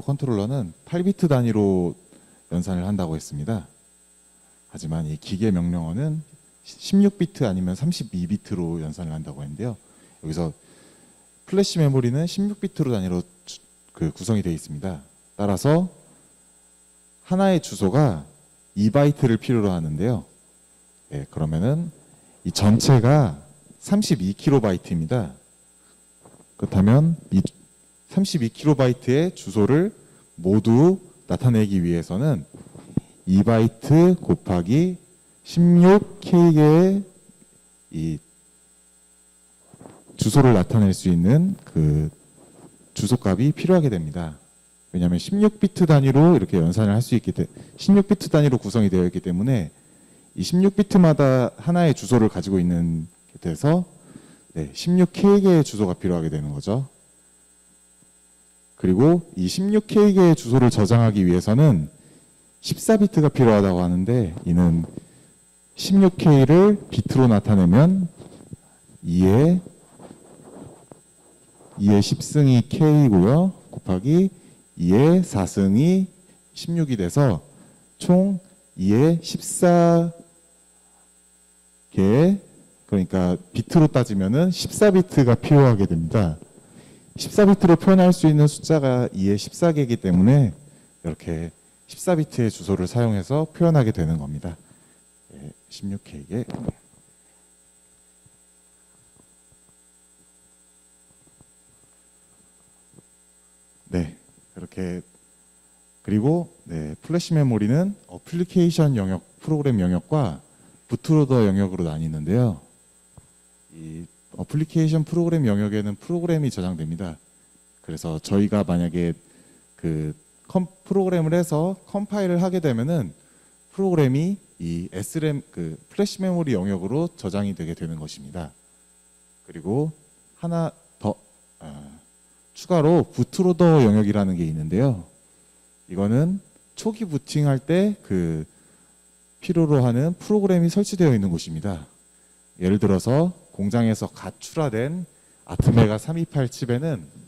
컨트롤러는 8비트 단위로 연산을 한다고 했습니다. 하지만 이 기계 명령어는 16비트 아니면 32비트로 연산을 한다고 했는데요. 여기서 플래시 메모리는 16비트로 단위로 구성이 되어 있습니다. 따라서 하나의 주소가 2바이트를 필요로 하는데요. 그러면은 이 전체가 32KB입니다. 그렇다면 이 32KB의 주소를 모두 나타내기 위해서는 2바이트 곱하기 16K개의 이 주소를 나타낼 수 있는 그 주소값이 필요하게 됩니다. 왜냐하면 16비트 단위로 이렇게 연산을 할 수 있기 때문에 16비트 단위로 구성이 되어 있기 때문에 이 16비트마다 하나의 주소를 가지고 있는 게 돼서 16K개의 주소가 필요하게 되는 거죠. 그리고 이 16K개의 주소를 저장하기 위해서는 14비트가 필요하다고 하는데, 이는 16K를 비트로 나타내면 2의 10승이 K이고요. 곱하기 2의 4승이 16이 돼서 총 2의 14개, 그러니까 비트로 따지면은 14비트가 필요하게 됩니다. 14비트로 표현할 수 있는 숫자가 2의 14개이기 때문에 이렇게 14비트의 주소를 사용해서 표현하게 되는 겁니다. 16K개. 네, 이렇게. 그리고 플래시 메모리는 어플리케이션 영역, 프로그램 영역과 부트로더 영역으로 나뉘는데요. 이 어플리케이션 프로그램 영역에는 프로그램이 저장됩니다. 그래서 저희가 만약에 프로그램을 해서 컴파일을 하게 되면은 프로그램이 이 SRAM 플래시 메모리 영역으로 저장이 되게 되는 것입니다. 그리고 하나 더 추가로 부트로더 영역이라는 게 있는데요. 이거는 초기 부팅할 때 필요로 하는 프로그램이 설치되어 있는 곳입니다. 예를 들어서 공장에서 가출하된 아트메가 328 칩에는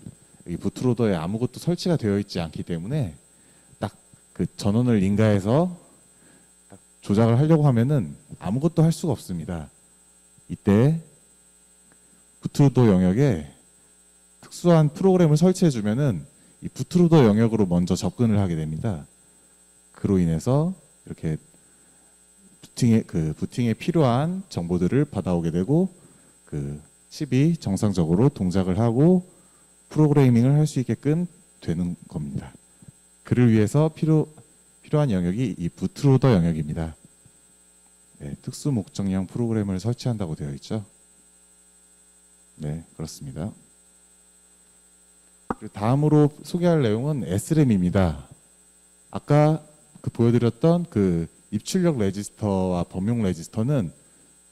이 부트로더에 아무것도 설치가 되어 있지 않기 때문에 딱 전원을 인가해서 딱 조작을 하려고 하면은 아무것도 할 수가 없습니다. 이때 부트로더 영역에 특수한 프로그램을 설치해 주면은 이 부트로더 영역으로 먼저 접근을 하게 됩니다. 그로 인해서 이렇게 부팅에 필요한 정보들을 받아오게 되고 칩이 정상적으로 동작을 하고 프로그래밍을 할 수 있게끔 되는 겁니다. 그를 위해서 필요한 영역이 이 부트로더 영역입니다. 네, 특수 목적형 프로그램을 설치한다고 되어 있죠. 네, 그렇습니다. 그리고 다음으로 소개할 내용은 SRAM입니다. 아까 보여드렸던 그 입출력 레지스터와 범용 레지스터는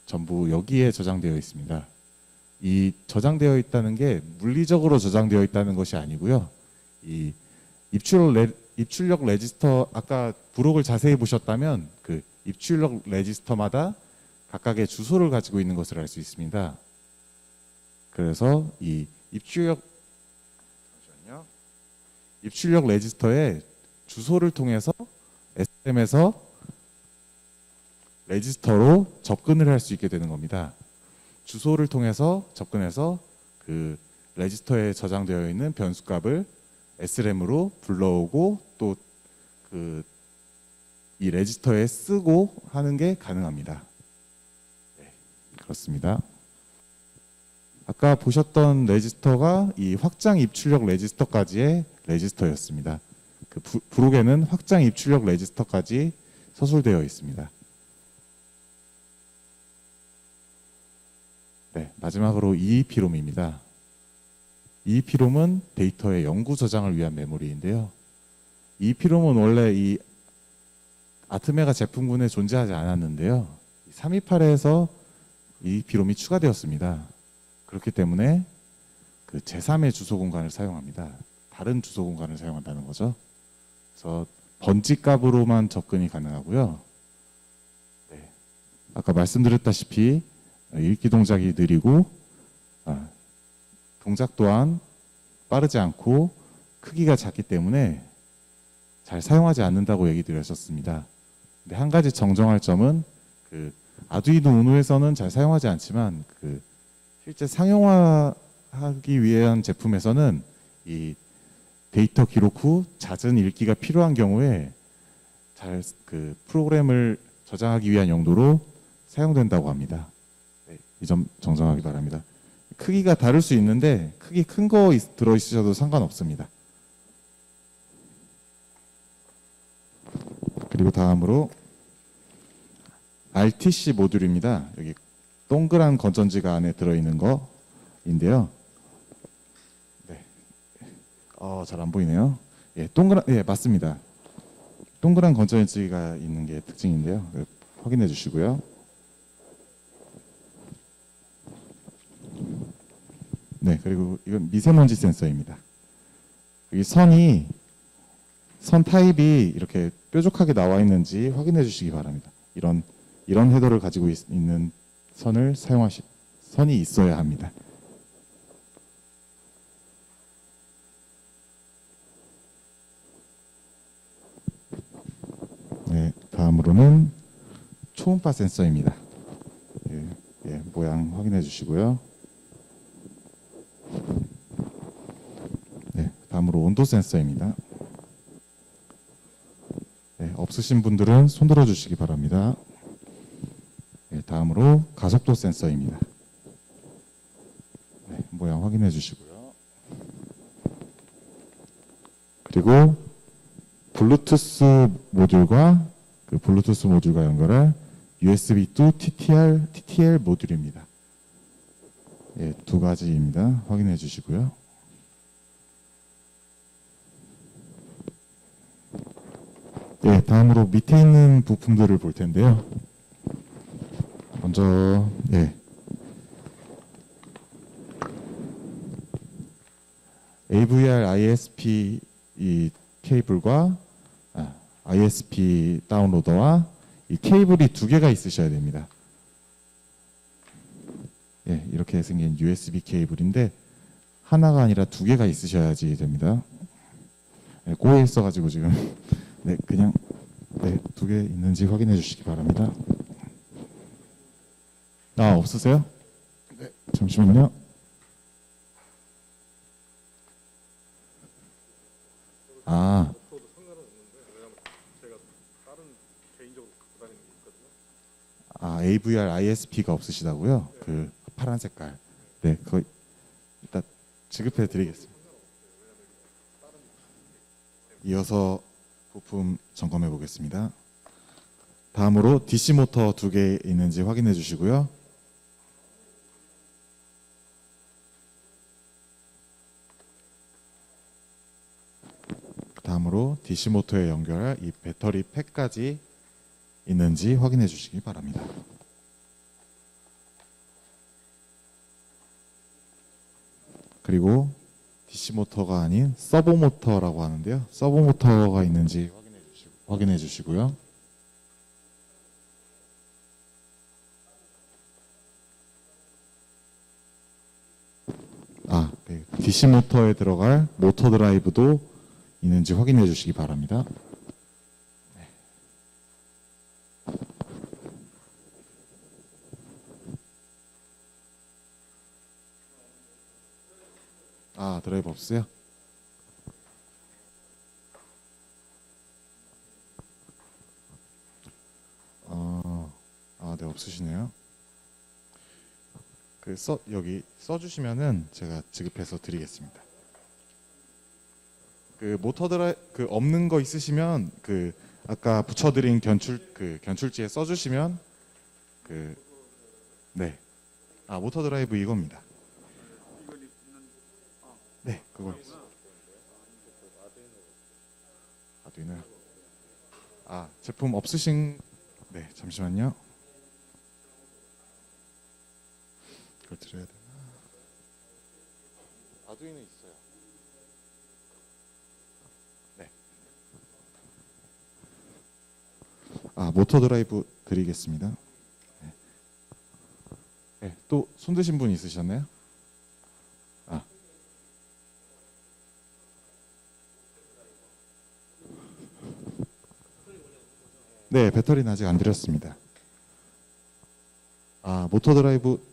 전부 여기에 저장되어 있습니다. 이 저장되어 있다는 게 물리적으로 저장되어 있다는 것이 아니고요. 이 입출력 레지스터 아까 부록을 자세히 보셨다면 그 입출력 레지스터마다 각각의 주소를 가지고 있는 것을 알 수 있습니다. 그래서 이 입출력 레지스터의 주소를 통해서 SRAM에서 레지스터로 접근을 할 수 있게 되는 겁니다. 주소를 통해서 접근해서 그 레지스터에 저장되어 있는 변수값을 SRAM으로 불러오고 또 이 레지스터에 쓰고 하는 게 가능합니다. 네, 그렇습니다. 아까 보셨던 레지스터가 이 확장 입출력 레지스터까지의 레지스터였습니다. 그 부록에는 확장 입출력 레지스터까지 서술되어 있습니다. 네, 마지막으로 EEPROM입니다. EEPROM은 데이터의 영구 저장을 위한 메모리인데요. EEPROM은 원래 이 아트메가 제품군에 존재하지 않았는데요. 328에서 EEPROM이 추가되었습니다. 그렇기 때문에 그 제3의 주소 공간을 사용합니다. 다른 주소 공간을 사용한다는 거죠. 그래서 번지 값으로만 접근이 가능하고요. 네, 아까 말씀드렸다시피 읽기 동작이 느리고 동작 또한 빠르지 않고 크기가 작기 때문에 잘 사용하지 않는다고 얘기 드렸었습니다. 근데 한 가지 정정할 점은 그 아두이노 우노에서는 잘 사용하지 않지만 그 실제 상용화하기 위한 제품에서는 이 데이터 기록 후 잦은 읽기가 필요한 경우에 잘 그 프로그램을 저장하기 위한 용도로 사용된다고 합니다. 네, 이 점 정정하기 바랍니다. 크기가 다를 수 있는데 크기 큰 거 들어있으셔도 상관없습니다. 그리고 다음으로 RTC 모듈입니다. 여기 동그란 건전지가 안에 들어있는 거인데요. 네. 잘 안 보이네요. 예, 맞습니다. 동그란 건전지가 있는 게 특징인데요. 확인해 주시고요. 네, 그리고 이건 미세먼지 센서입니다. 이 선 타입이 이렇게 뾰족하게 나와 있는지 확인해 주시기 바랍니다. 이런 헤더를 가지고 있는 선이 있어야 합니다. 네, 다음으로는 초음파 센서입니다. 모양 확인해 주시고요. 네, 다음으로 온도 센서입니다. 네, 없으신 분들은 손들어 주시기 바랍니다. 네, 다음으로 가속도 센서입니다. 네, 모양 확인해 주시고요. 그리고 블루투스 모듈과 연결할 USB to TTL 모듈입니다. 예, 두 가지입니다. 확인해 주시고요. 예, 다음으로 밑에 있는 부품들을 볼 텐데요. 먼저 AVR ISP 이 케이블과 ISP 다운로더와 이 케이블이 두 개가 있으셔야 됩니다. 예, 이렇게 생긴 USB 케이블인데 하나가 아니라 두 개가 있으셔야지 됩니다. 예, 꼬여 있어가지고 지금 그냥 두 개 있는지 확인해 주시기 바랍니다. 없으세요? 네, 잠시만요. AVR ISP가 없으시다고요? 그 파란 색깔. 네, 그거 일단 지급해 드리겠습니다. 이어서 부품 점검해 보겠습니다. 다음으로 DC 모터 2개 있는지 확인해 주시고요. 다음으로 DC 모터에 연결할 이 배터리 팩까지 있는지 확인해 주시기 바랍니다. 그리고 DC 모터가 아닌 서보 모터라고 하는데요. 서보 모터가 있는지 확인해 주시고요. 네. DC 모터에 들어갈 모터 드라이브도 있는지 확인해 주시기 바랍니다. 드라이브 없어요? 네, 없으시네요. 여기 써주시면은 제가 지급해서 드리겠습니다. 모터 드라이브 없는 거 있으시면 아까 붙여드린 견출지에 써주시면 네. 모터 드라이브 이겁니다. 네, 그거 아두이노. 제품 없으신. 네, 잠시만요. 그걸 드려야 되나? 아두이노 있어요. 네. 모터 드라이브 드리겠습니다. 네. 네, 또 손드신 분 있으셨나요? 네, 배터리는 아직 안 드렸습니다. 모터 드라이브.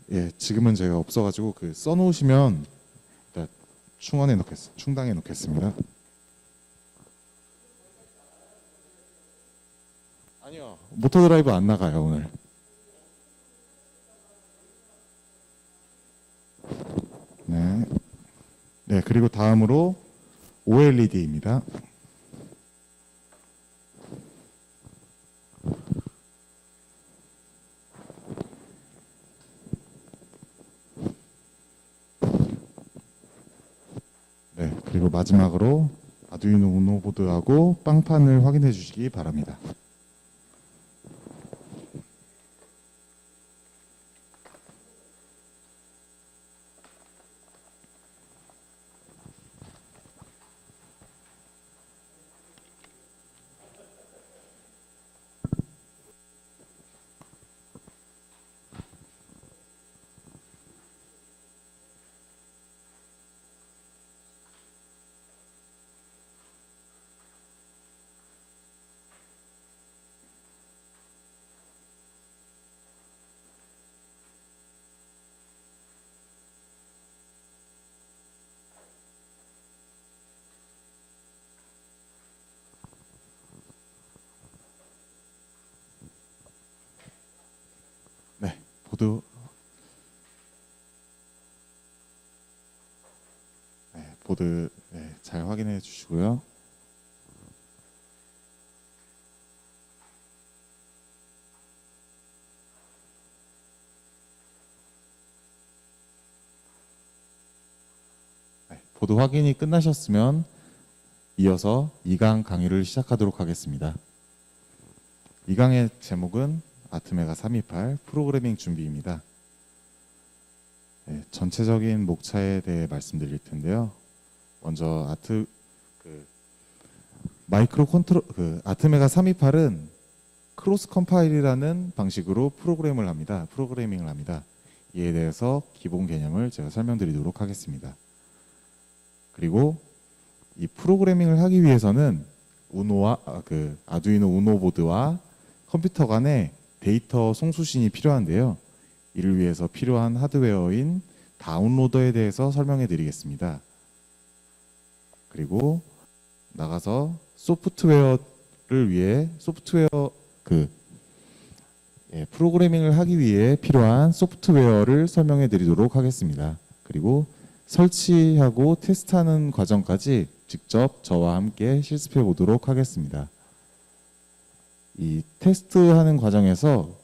네, 지금은 제가 없어가지고 써놓으시면 일단 충당해 놓겠습니다. 아니요, 모터 드라이브 안 나가요 오늘. 네, 네, 그리고 다음으로 OLED입니다. 네, 그리고 마지막으로 아두이노 우노 보드하고 빵판을 확인해 주시기 바랍니다. 네, 보드. 네, 보드. 네, 잘 확인해 주시고요. 네, 보드 확인이 끝나셨으면 이어서 2강 강의를 시작하도록 하겠습니다. 2강의 제목은 아트메가 328 프로그래밍 준비입니다. 네, 전체적인 목차에 대해 말씀드릴 텐데요. 먼저 아트메가 328은 크로스 컴파일이라는 방식으로 프로그래밍을 합니다. 이에 대해서 기본 개념을 제가 설명드리도록 하겠습니다. 그리고 이 프로그래밍을 하기 위해서는 아두이노 우노 보드와 컴퓨터 간에 데이터 송수신이 필요한데요. 이를 위해서 필요한 하드웨어인 다운로더에 대해서 설명해 드리겠습니다. 그리고 나가서 프로그래밍을 하기 위해 필요한 소프트웨어를 설명해 드리도록 하겠습니다. 그리고 설치하고 테스트하는 과정까지 직접 저와 함께 실습해 보도록 하겠습니다. 이 테스트하는 과정에서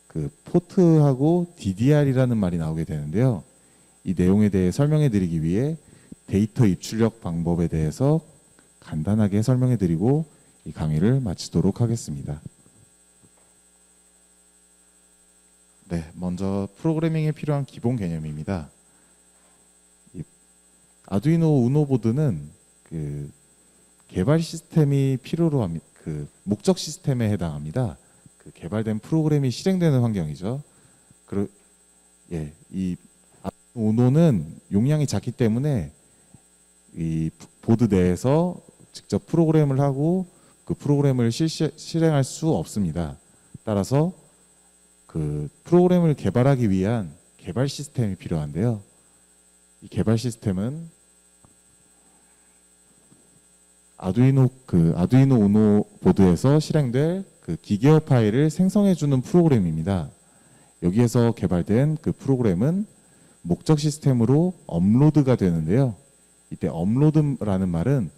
그 포트하고 DDR이라는 말이 나오게 되는데요. 이 내용에 대해 설명해 드리기 위해 데이터 입출력 방법에 대해서 간단하게 설명해 드리고 이 강의를 마치도록 하겠습니다. 네, 먼저 프로그래밍에 필요한 기본 개념입니다. 이 아두이노 우노 보드는 그 개발 시스템이 필요로 합니다. 그 목적 시스템에 해당합니다. 그 개발된 프로그램이 실행되는 환경이죠. 이 우노는 용량이 작기 때문에 이 보드 내에서 직접 프로그램을 하고 그 프로그램을 실행할 수 없습니다. 따라서 그 프로그램을 개발하기 위한 개발 시스템이 필요한데요. 이 개발 시스템은 아두이노 우노 보드에서 실행될 그 기계어 파일을 생성해 주는 프로그램입니다. 여기에서 개발된 그 프로그램은 목적 시스템으로 업로드가 되는데요. 이때 업로드라는 말은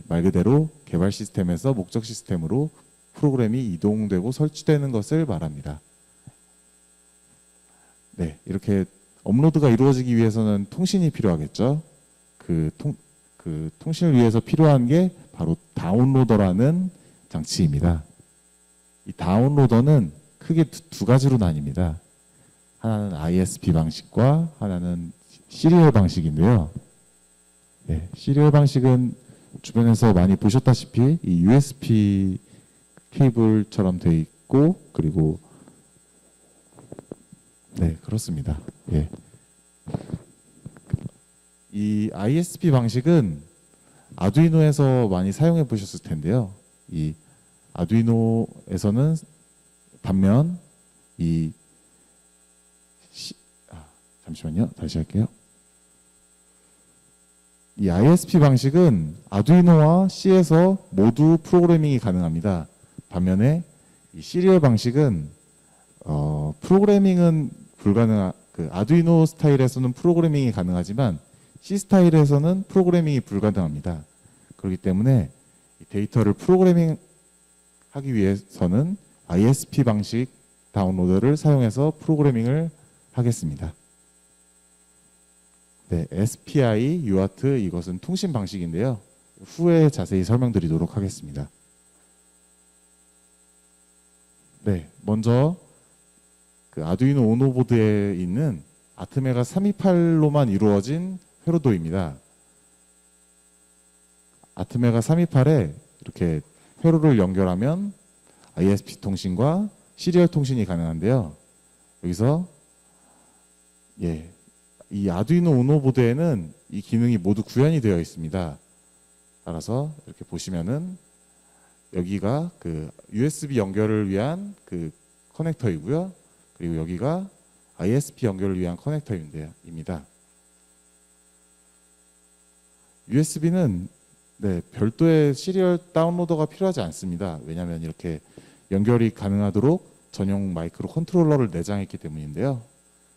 말 그대로 개발 시스템에서 목적 시스템으로 프로그램이 이동되고 설치되는 것을 말합니다. 네, 이렇게 업로드가 이루어지기 위해서는 통신이 필요하겠죠. 그 통신을 위해서 필요한 게 바로 다운로더라는 장치입니다. 이 다운로더는 크게 두 가지로 나뉩니다. 하나는 ISP 방식과 하나는 시리얼 방식인데요. 네, 시리얼 방식은 주변에서 많이 보셨다시피 이 USB 케이블처럼 되어 있고 그리고 네, 그렇습니다. 예. 이 ISP 방식은 아두이노에서 많이 사용해 보셨을 텐데요. 이 아두이노에서는 반면 잠시만요. 다시 할게요. 이 ISP 방식은 아두이노와 C에서 모두 프로그래밍이 가능합니다. 반면에 이 시리얼 방식은 프로그래밍은 그 아두이노 스타일에서는 프로그래밍이 가능하지만 C 스타일에서는 프로그래밍이 불가능합니다. 그렇기 때문에 데이터를 프로그래밍 하기 위해서는 ISP 방식 다운로더를 사용해서 프로그래밍을 하겠습니다. 네, SPI, UART 이것은 통신 방식인데요. 후에 자세히 설명드리도록 하겠습니다. 네, 먼저 그 아두이노 우노 보드에 있는 아트메가 328로만 이루어진 회로도입니다. 아트메가 328에 이렇게 회로를 연결하면 ISP 통신과 시리얼 통신이 가능한데요. 여기서 이 아두이노 우노 보드에는 이 기능이 모두 구현이 되어 있습니다. 따라서 이렇게 보시면은 여기가 그 USB 연결을 위한 그 커넥터이고요. 그리고 여기가 ISP 연결을 위한 커넥터입니다. USB는 별도의 시리얼 다운로더가 필요하지 않습니다. 왜냐하면 이렇게 연결이 가능하도록 전용 마이크로 컨트롤러를 내장했기 때문인데요.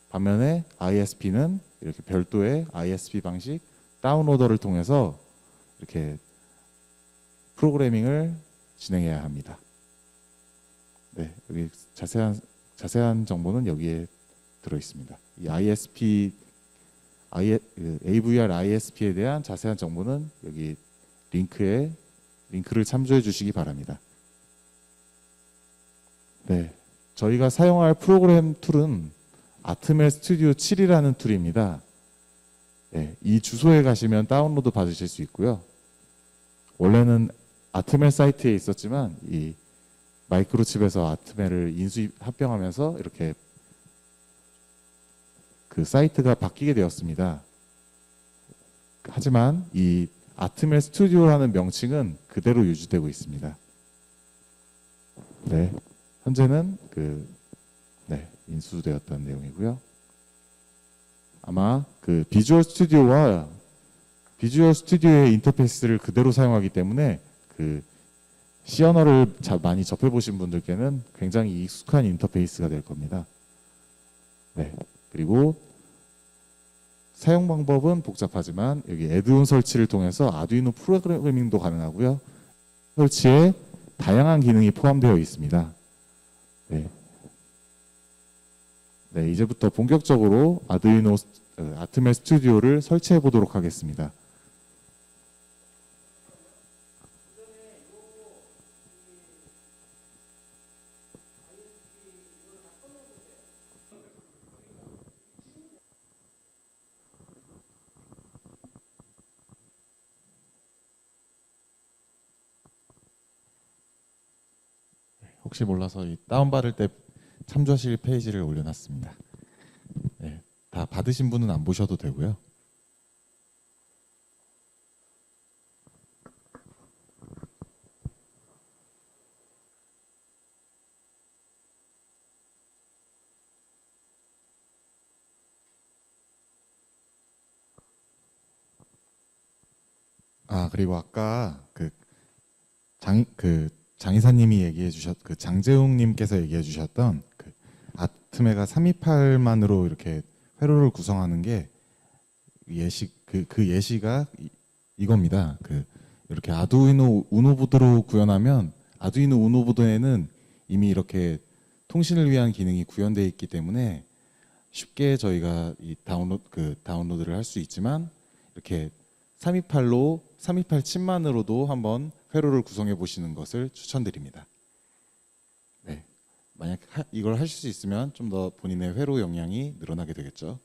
반면에 ISP는 이렇게 별도의 ISP 방식 다운로더를 통해서 이렇게 프로그래밍을 진행해야 합니다. 네, 여기 자세한 정보는 여기에 들어 있습니다. 이 AVR ISP에 대한 자세한 정보는 여기 링크를 참조해 주시기 바랍니다. 네, 저희가 사용할 프로그램 툴은 아트멜 스튜디오 7이라는 툴입니다. 네, 이 주소에 가시면 다운로드 받으실 수 있고요. 원래는 아트멜 사이트에 있었지만 이 마이크로칩에서 아트멜을 합병하면서 이렇게 그 사이트가 바뀌게 되었습니다. 하지만 이 아트멜 스튜디오라는 명칭은 그대로 유지되고 있습니다. 네, 현재는 인수되었다는 내용이고요. 아마 그 비주얼 스튜디오의 인터페이스를 그대로 사용하기 때문에 그 C 언어를 많이 접해보신 분들께는 굉장히 익숙한 인터페이스가 될 겁니다. 네, 그리고 사용 방법은 복잡하지만 여기 애드온 설치를 통해서 아두이노 프로그래밍도 가능하고요. 설치에 다양한 기능이 포함되어 있습니다. 네. 네, 이제부터 본격적으로 아두이노 아트메 스튜디오를 설치해 보도록 하겠습니다. 혹시 몰라서 이 다운받을 때 참조하실 페이지를 올려놨습니다. 네, 다 받으신 분은 안 보셔도 되고요. 아, 그리고 아까 그 장이사님이 얘기해 주셨, 그 장재웅님께서 얘기해 주셨던 그 아트메가 328만으로 이렇게 회로를 구성하는 게 예시, 그 예시가 이겁니다. 이렇게 아두이노 우노 보드로 구현하면 아두이노 우노 보드에는 이미 이렇게 통신을 위한 기능이 구현되어 있기 때문에 쉽게 저희가 이 다운로드를 할 수 있지만 이렇게 328 칩만으로도 한번 회로를 구성해 보시는 것을 추천드립니다. 네, 만약 이걸 하실 수 있으면 좀 더 본인의 회로 역량이 늘어나게 되겠죠.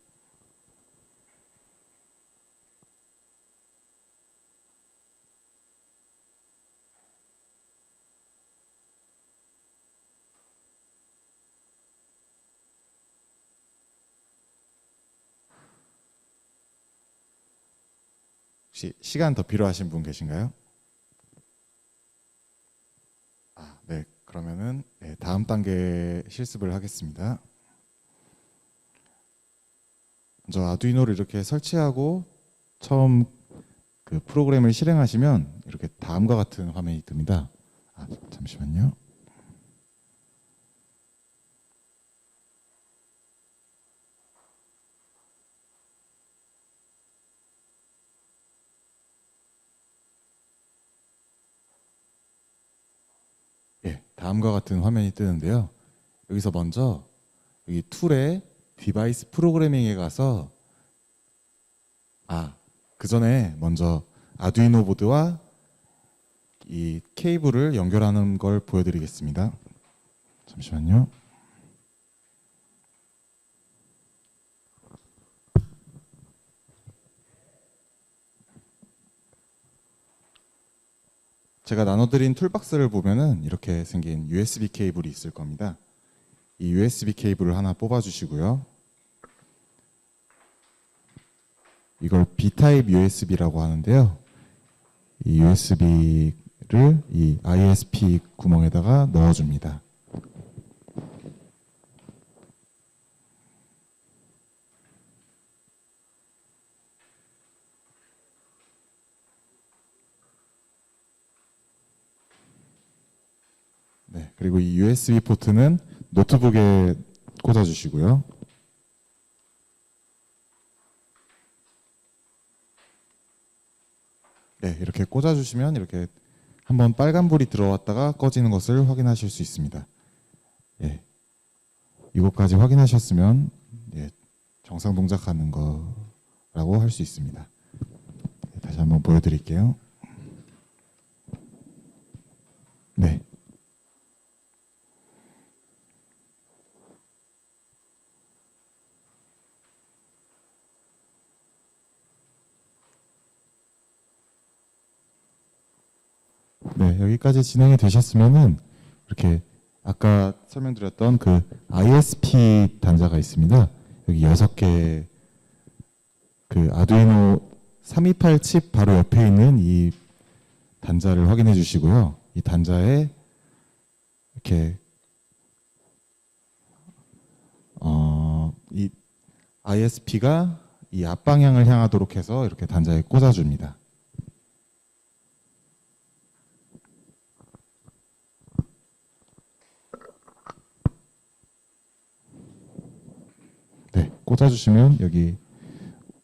혹시 시간 더 필요하신 분 계신가요? 아, 네. 그러면은 네, 다음 단계 실습을 하겠습니다. 먼저 아두이노를 이렇게 설치하고 처음 그 프로그램을 실행하시면 이렇게 다음과 같은 화면이 뜹니다. 아, 잠시만요. 예, 다음과 같은 화면이 뜨는데요. 여기서 먼저 여기 툴에 디바이스 프로그래밍에 가서 그 전에 먼저 아두이노 보드와 이 케이블을 연결하는 걸 보여드리겠습니다. 잠시만요. 제가 나눠드린 툴박스를 보면은 이렇게 생긴 USB 케이블이 있을 겁니다. 이 USB 케이블을 하나 뽑아주시고요. 이걸 B타입 USB라고 하는데요. 이 USB를 이 ISP 구멍에다가 넣어줍니다. 네, 그리고 이 USB 포트는 노트북에 꽂아주시고요. 네, 이렇게 꽂아주시면 이렇게 한번 빨간불이 들어왔다가 꺼지는 것을 확인하실 수 있습니다. 예, 이것까지 확인하셨으면 예, 정상 동작하는 거라고 할 수 있습니다. 다시 한번 보여드릴게요. 네. 네, 여기까지 진행이 되셨으면은 이렇게 아까 설명드렸던 그 ISP 단자가 있습니다. 여기 6개 그 아두이노 328 칩 바로 옆에 있는 이 단자를 확인해 주시고요. 이 단자에 이렇게 이 ISP가 이 앞방향을 향하도록 해서 이렇게 단자에 꽂아줍니다. 네, 꽂아주시면 여기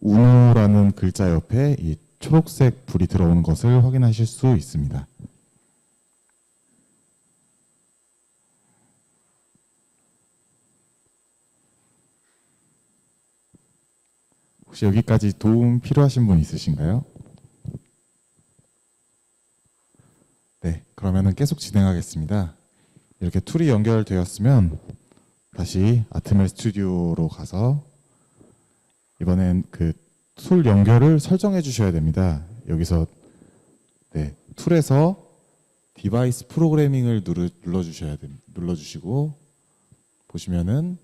우노라는 글자 옆에 이 초록색 불이 들어오는 것을 확인하실 수 있습니다. 혹시 여기까지 도움 필요하신 분 있으신가요? 네, 그러면은 계속 진행하겠습니다. 이렇게 툴이 연결되었으면 다시 아트멜 스튜디오로 가서 이번엔 그 툴 연결을 설정해 주셔야 됩니다. 여기서 네, 툴에서 디바이스 프로그래밍을 눌러주시고 보시면은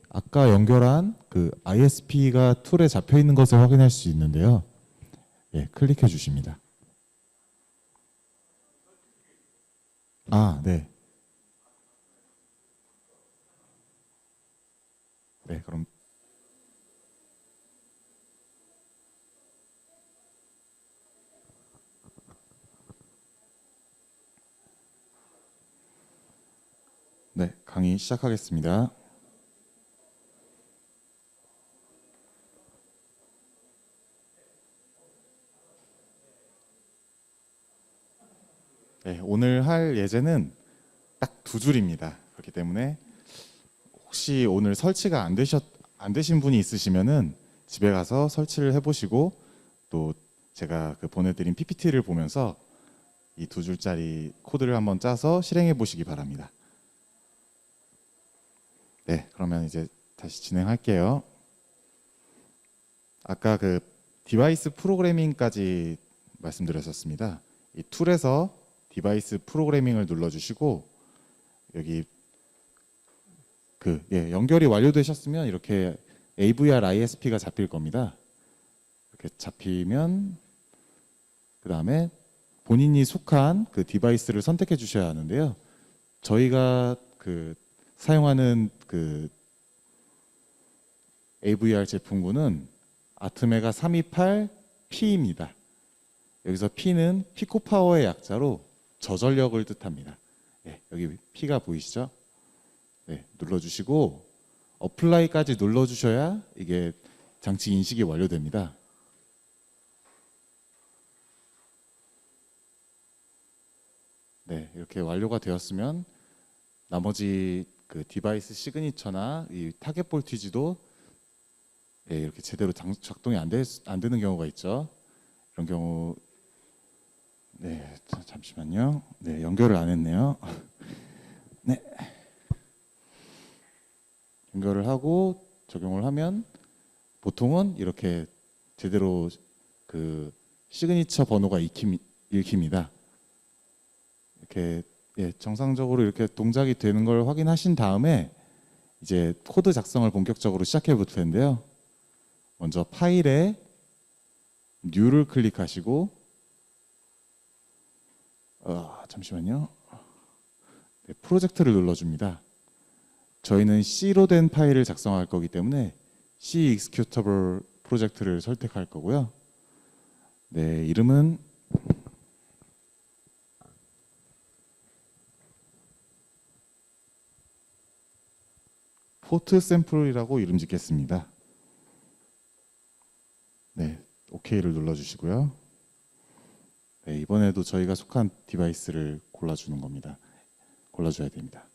아까 연결한 그 ISP가 툴에 잡혀 있는 것을 확인할 수 있는데요. 클릭해 주십니다. 네. 네, 그럼 네, 강의 시작하겠습니다. 네, 오늘 할 예제는 딱 두 줄입니다. 그렇기 때문에 혹시 오늘 설치가 안 되신 분이 있으시면은 집에 가서 설치를 해보시고 또 제가 그 보내드린 PPT를 보면서 이 두 줄짜리 코드를 한번 짜서 실행해 보시기 바랍니다. 네, 그러면 이제 다시 진행할게요. 아까 그 디바이스 프로그래밍까지 말씀드렸었습니다. 이 툴에서 디바이스 프로그래밍을 눌러주시고 여기 연결이 완료되셨으면 이렇게 AVR ISP가 잡힐 겁니다. 이렇게 잡히면 그 다음에 본인이 속한 그 디바이스를 선택해 주셔야 하는데요. 저희가 그 사용하는 그 AVR 제품군은 아트메가 328P입니다. 여기서 P는 피코파워의 약자로 저전력을 뜻합니다. 여기 P가 보이시죠? 네, 눌러주시고 어플라이까지 눌러주셔야 이게 장치 인식이 완료됩니다. 네, 이렇게 완료가 되었으면 나머지 그 디바이스 시그니처나 이 타겟 볼티지도 이렇게 제대로 작동이 안 되는 경우가 있죠. 이런 경우 잠시만요. 네, 연결을 안 했네요. 네. 연결을 하고 적용을 하면 보통은 이렇게 제대로 그 시그니처 번호가 읽힙니다. 이렇게 정상적으로 이렇게 동작이 되는 걸 확인하신 다음에 이제 코드 작성을 본격적으로 시작해 볼 텐데요. 먼저 파일에 New를 클릭하시고 잠시만요. 네, 프로젝트를 눌러줍니다. 저희는 C로 된 파일을 작성할 거기 때문에 C executable 프로젝트를 선택할 거고요. 네, 이름은 포트 샘플이라고 이름 짓겠습니다. 네, OK를 눌러주시고요. 네, 이번에도 저희가 속한 디바이스를 골라주는 겁니다. 골라줘야 됩니다.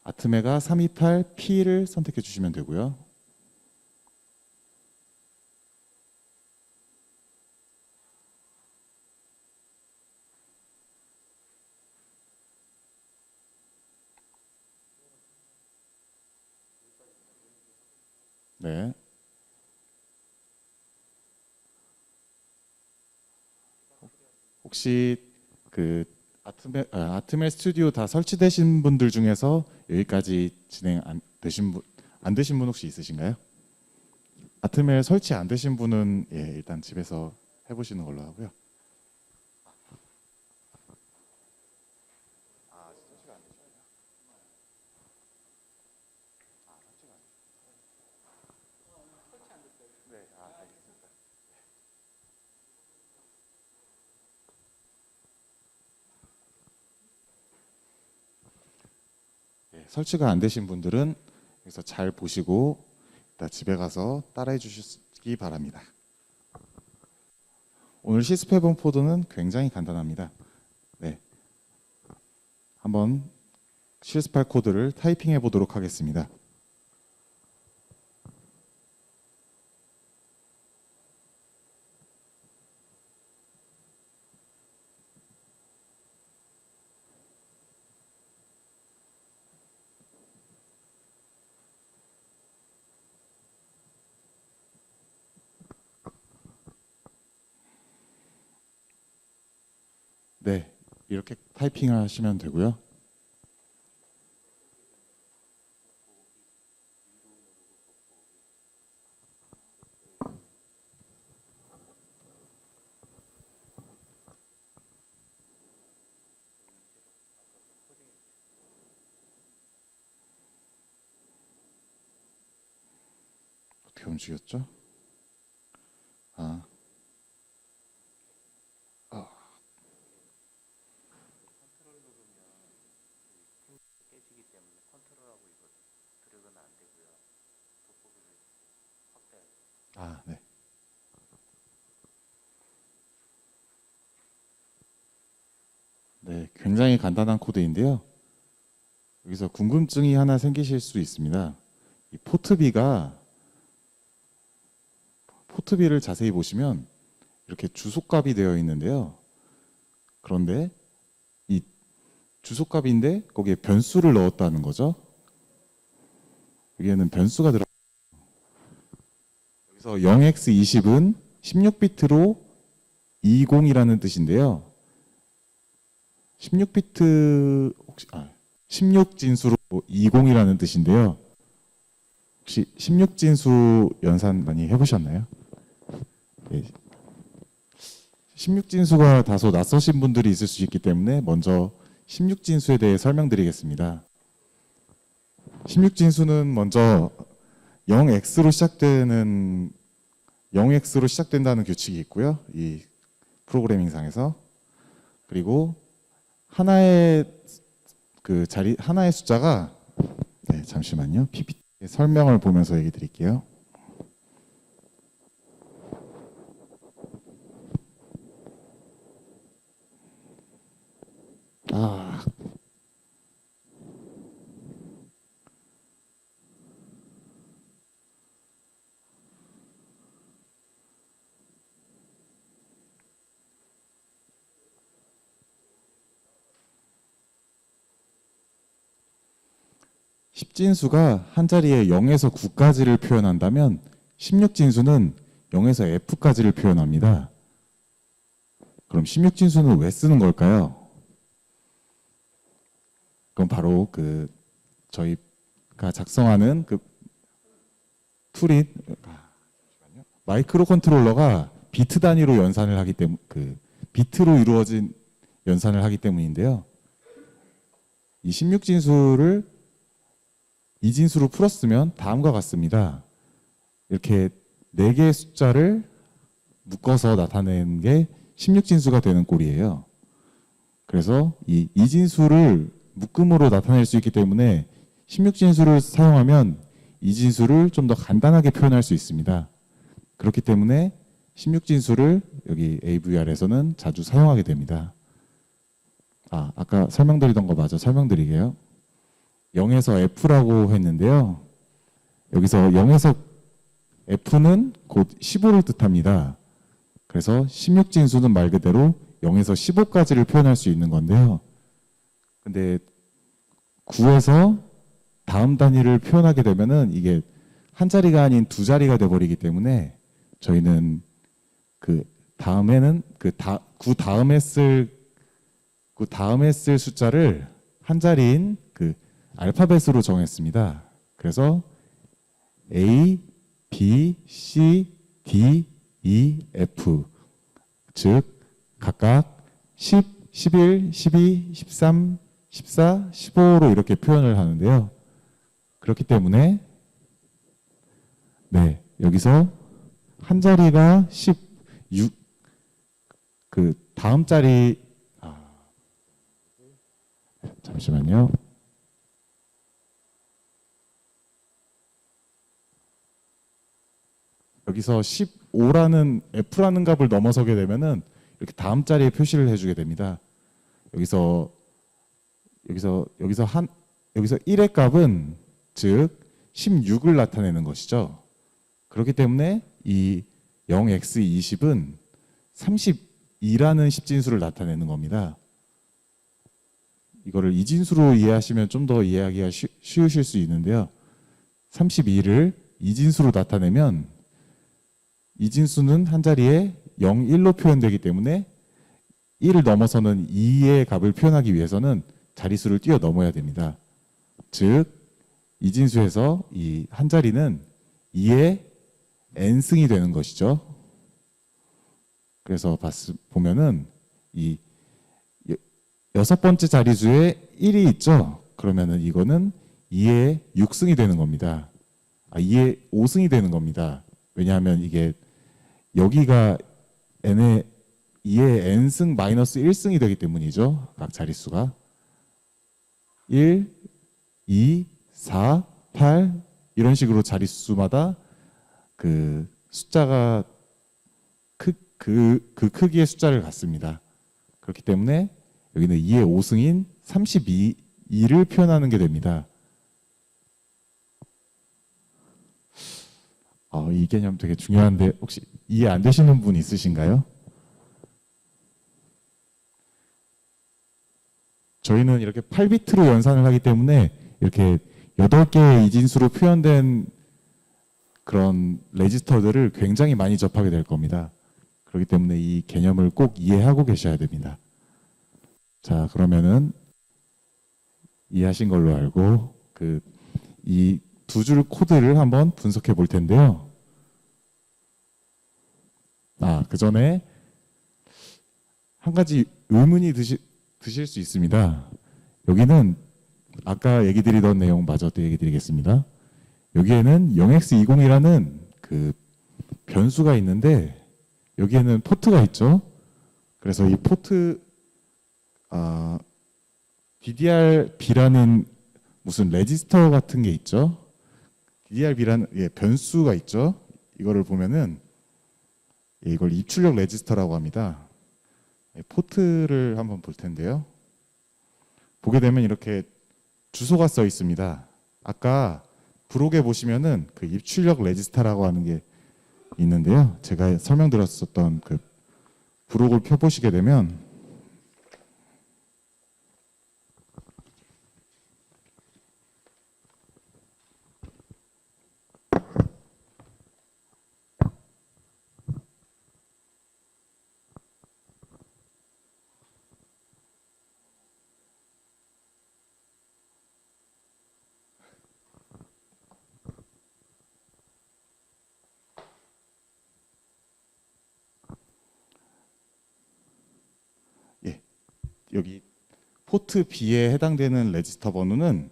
아트메가 328P를 선택해 주시면 되고요. 네. 혹시 그 아트멜 스튜디오 다 설치되신 분들 중에서 여기까지 진행 안 되신 분 혹시 있으신가요? 아트멜 설치 안 되신 분은 일단 집에서 해보시는 걸로 하고요. 설치가 안 되신 분들은 여기서 잘 보시고 일단 집에 가서 따라해 주시기 보시기 바랍니다. 오늘 시스페븐 포드는 굉장히 간단합니다. 네, 한번 CS8 코드를 타이핑해 보도록 하겠습니다. 네, 이렇게 타이핑하시면 되고요. 어떻게 움직였죠? 네. 네, 굉장히 간단한 코드인데요. 여기서 궁금증이 하나 생기실 수 있습니다. 이 포트비를 자세히 보시면 이렇게 주소값이 되어 있는데요. 그런데 이 주소값인데 거기에 변수를 넣었다는 거죠. 여기에는 변수가 들어. 여기서 0x20은 16비트로 20이라는 뜻인데요. 16진수로 20이라는 뜻인데요. 혹시 16진수 연산 많이 해보셨나요? 네. 16진수가 다소 낯서신 분들이 있을 수 있기 때문에 먼저 16진수에 대해 설명드리겠습니다. 16진수는 먼저 0x로 시작된다는 규칙이 있고요. 이 프로그래밍상에서. 그리고 하나의 숫자가 잠시만요. PPT 설명을 보면서 얘기 드릴게요. 십진수가 한 자리에 0에서 9까지를 표현한다면 16진수는 0에서 F까지를 표현합니다. 그럼 16진수는 왜 쓰는 걸까요? 그럼 바로 저희가 작성하는 툴인 마이크로 컨트롤러가 비트 단위로 연산을 하기 때문에 비트로 이루어진 연산을 하기 때문인데요. 이 16진수를 이진수로 풀었으면 다음과 같습니다. 이렇게 4개의 숫자를 묶어서 나타내는 게 16진수가 되는 꼴이에요. 그래서 이 이진수를 묶음으로 나타낼 수 있기 때문에 16진수를 사용하면 이진수를 좀 더 간단하게 표현할 수 있습니다. 그렇기 때문에 16진수를 여기 AVR에서는 자주 사용하게 됩니다. 아까 설명드리던 거 마저 설명드리게요. 0에서 F라고 했는데요. 여기서 0에서 F는 곧 15를 뜻합니다. 그래서 16진수는 말 그대로 0에서 15까지를 표현할 수 있는 건데요. 근데 9에서 다음 단위를 표현하게 되면은 이게 한 자리가 아닌 두 자리가 돼버리기 때문에 저희는 다음에는 9 다음에 쓸 숫자를 한 자리인 알파벳으로 정했습니다. 그래서 A, B, C, D, E, F 즉 각각 10, 11, 12, 13, 14, 15로 이렇게 표현을 하는데요. 그렇기 때문에 여기서 한 자리가 16, 다음 자리 잠시만요. 여기서 15라는 F라는 값을 넘어서게 되면은 이렇게 다음 자리에 표시를 해주게 됩니다. 여기서 1의 값은 즉 16을 나타내는 것이죠. 그렇기 때문에 이 0x20은 32라는 십진수를 나타내는 겁니다. 이거를 이진수로 이해하시면 좀 더 이해하기가 쉬우실 수 있는데요. 32를 이진수로 나타내면 이진수는 한 자리에 0, 1로 표현되기 때문에 1을 넘어서는 2의 값을 표현하기 위해서는 자릿수를 뛰어넘어야 됩니다. 즉 이진수에서 이 한 자리는 2의 n승이 되는 것이죠. 그래서 보면은 이 여섯 번째 자릿수에 1이 있죠. 그러면은 이거는 2의 6승이 되는 겁니다. 2의 5승이 되는 겁니다. 왜냐하면 이게 여기가 n의 2의 n승 마이너스 1승이 되기 때문이죠. 각 자릿수가 1, 2, 4, 8 이런 식으로 자릿수마다 그 숫자가 그 크기의 숫자를 갖습니다. 그렇기 때문에 여기는 2의 5승인 32를 표현하는 게 됩니다. 이 개념 되게 중요한데 혹시 이해 안 되시는 분 있으신가요? 저희는 이렇게 8비트로 연산을 하기 때문에 이렇게 8개의 이진수로 표현된 그런 레지스터들을 굉장히 많이 접하게 될 겁니다. 그렇기 때문에 이 개념을 꼭 이해하고 계셔야 됩니다. 자, 그러면은 이해하신 걸로 알고 이 두 줄 코드를 한번 분석해 볼 텐데요. 그 전에 한 가지 의문이 드실 수 있습니다. 여기는 아까 얘기 드리던 내용 마저 또 얘기 드리겠습니다. 여기에는 0x20이라는 그 변수가 있는데 여기에는 포트가 있죠. 그래서 이 포트 DDRB라는 무슨 레지스터 같은 게 있죠. DDRB라는 변수가 있죠. 이거를 보면은 이걸 입출력 레지스터라고 합니다. 포트를 한번 볼 텐데요. 보게 되면 이렇게 주소가 써 있습니다. 아까 브록에 보시면은 그 입출력 레지스터라고 하는 게 있는데요. 제가 설명드렸었던 그 브록을 펴보시게 되면 여기 포트 B에 해당되는 레지스터 번호는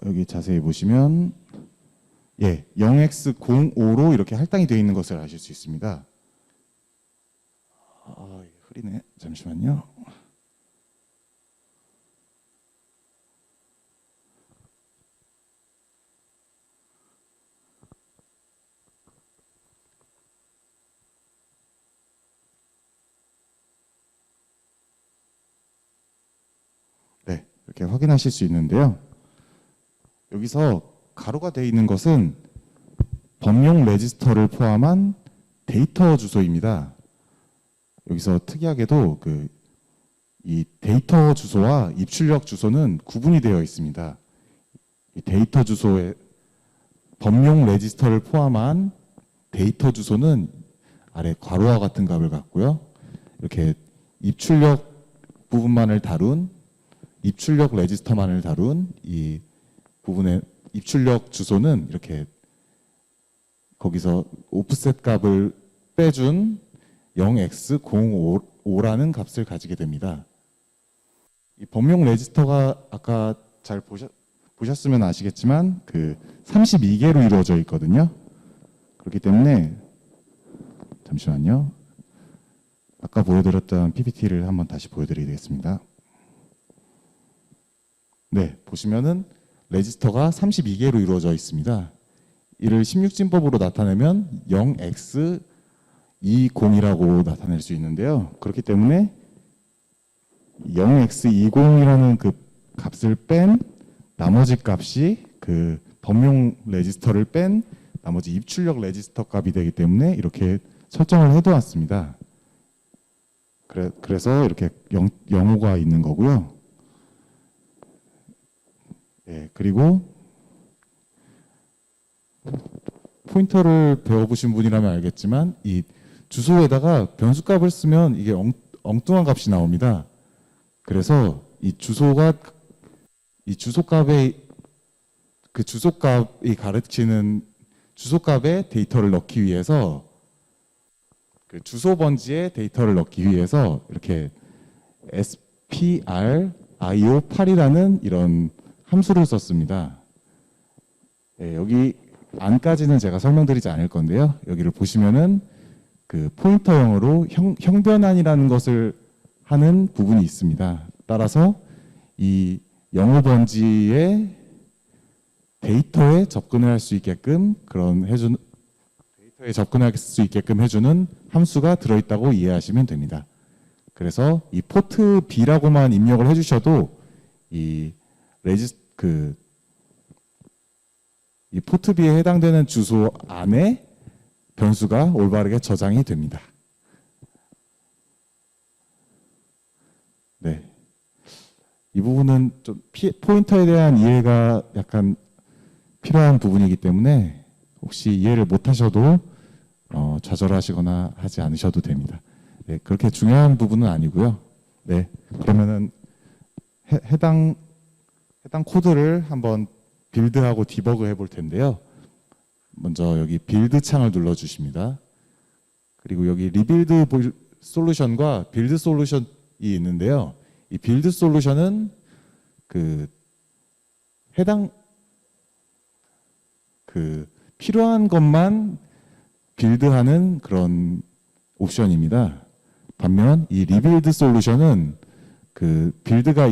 여기 자세히 보시면 0x05로 이렇게 할당이 되어 있는 것을 아실 수 있습니다. 흐리네. 잠시만요. 네, 이렇게 확인하실 수 있는데요. 여기서 가로가 되어 있는 것은 범용 레지스터를 포함한 데이터 주소입니다. 여기서 특이하게도 이 데이터 주소와 입출력 주소는 구분이 되어 있습니다. 이 데이터 주소에 범용 레지스터를 포함한 데이터 주소는 아래 괄호와 같은 값을 갖고요. 이렇게 입출력 부분만을 다룬 입출력 레지스터만을 다룬 이 부분의 입출력 주소는 이렇게 거기서 오프셋 값을 빼준 0x05라는 값을 가지게 됩니다. 이 범용 레지스터가 아까 잘 보셨으면 아시겠지만 32개로 이루어져 있거든요. 그렇기 때문에 잠시만요. 아까 보여드렸던 PPT를 한번 다시 보여드리겠습니다. 네, 보시면은 레지스터가 32개로 이루어져 있습니다. 이를 16진법으로 나타내면 0x20이라고 나타낼 수 있는데요. 그렇기 때문에 0x20이라는 그 값을 뺀 나머지 값이 그 범용 레지스터를 뺀 나머지 입출력 레지스터 값이 되기 때문에 이렇게 설정을 해두었습니다. 그래서 이렇게 0호가 있는 거고요. 예, 그리고 포인터를 배워보신 분이라면 알겠지만 이 주소에다가 변수값을 쓰면 이게 엉뚱한 값이 나옵니다. 그래서 이 주소값의 그 주소값이 가르치는 주소값에 데이터를 넣기 위해서 그 주소 번지에 데이터를 넣기 위해서 이렇게 sprIO8이라는 이런 함수를 썼습니다. 네, 여기 안까지는 제가 설명드리지 않을 건데요. 여기를 보시면은 그 포인터형으로 형변환이라는 것을 하는 부분이 있습니다. 따라서 이 영어 번지의 데이터에 접근을 할 수 있게끔 해주는 함수가 들어있다고 이해하시면 됩니다. 그래서 이 포트 B라고만 입력을 해주셔도 이 포트 B에 해당되는 주소 안에 변수가 올바르게 저장이 됩니다. 네, 이 부분은 좀 포인터에 대한 이해가 약간 필요한 부분이기 때문에 혹시 이해를 못하셔도 좌절하시거나 하지 않으셔도 됩니다. 네, 그렇게 중요한 부분은 아니고요. 네, 그러면은 해당 코드를 한번 빌드하고 디버그 해볼 텐데요. 먼저 여기 빌드 창을 눌러 주십니다. 그리고 여기 리빌드 솔루션과 빌드 솔루션이 있는데요. 이 빌드 솔루션은 필요한 것만 빌드하는 그런 옵션입니다. 반면 이 리빌드 솔루션은 그 빌드가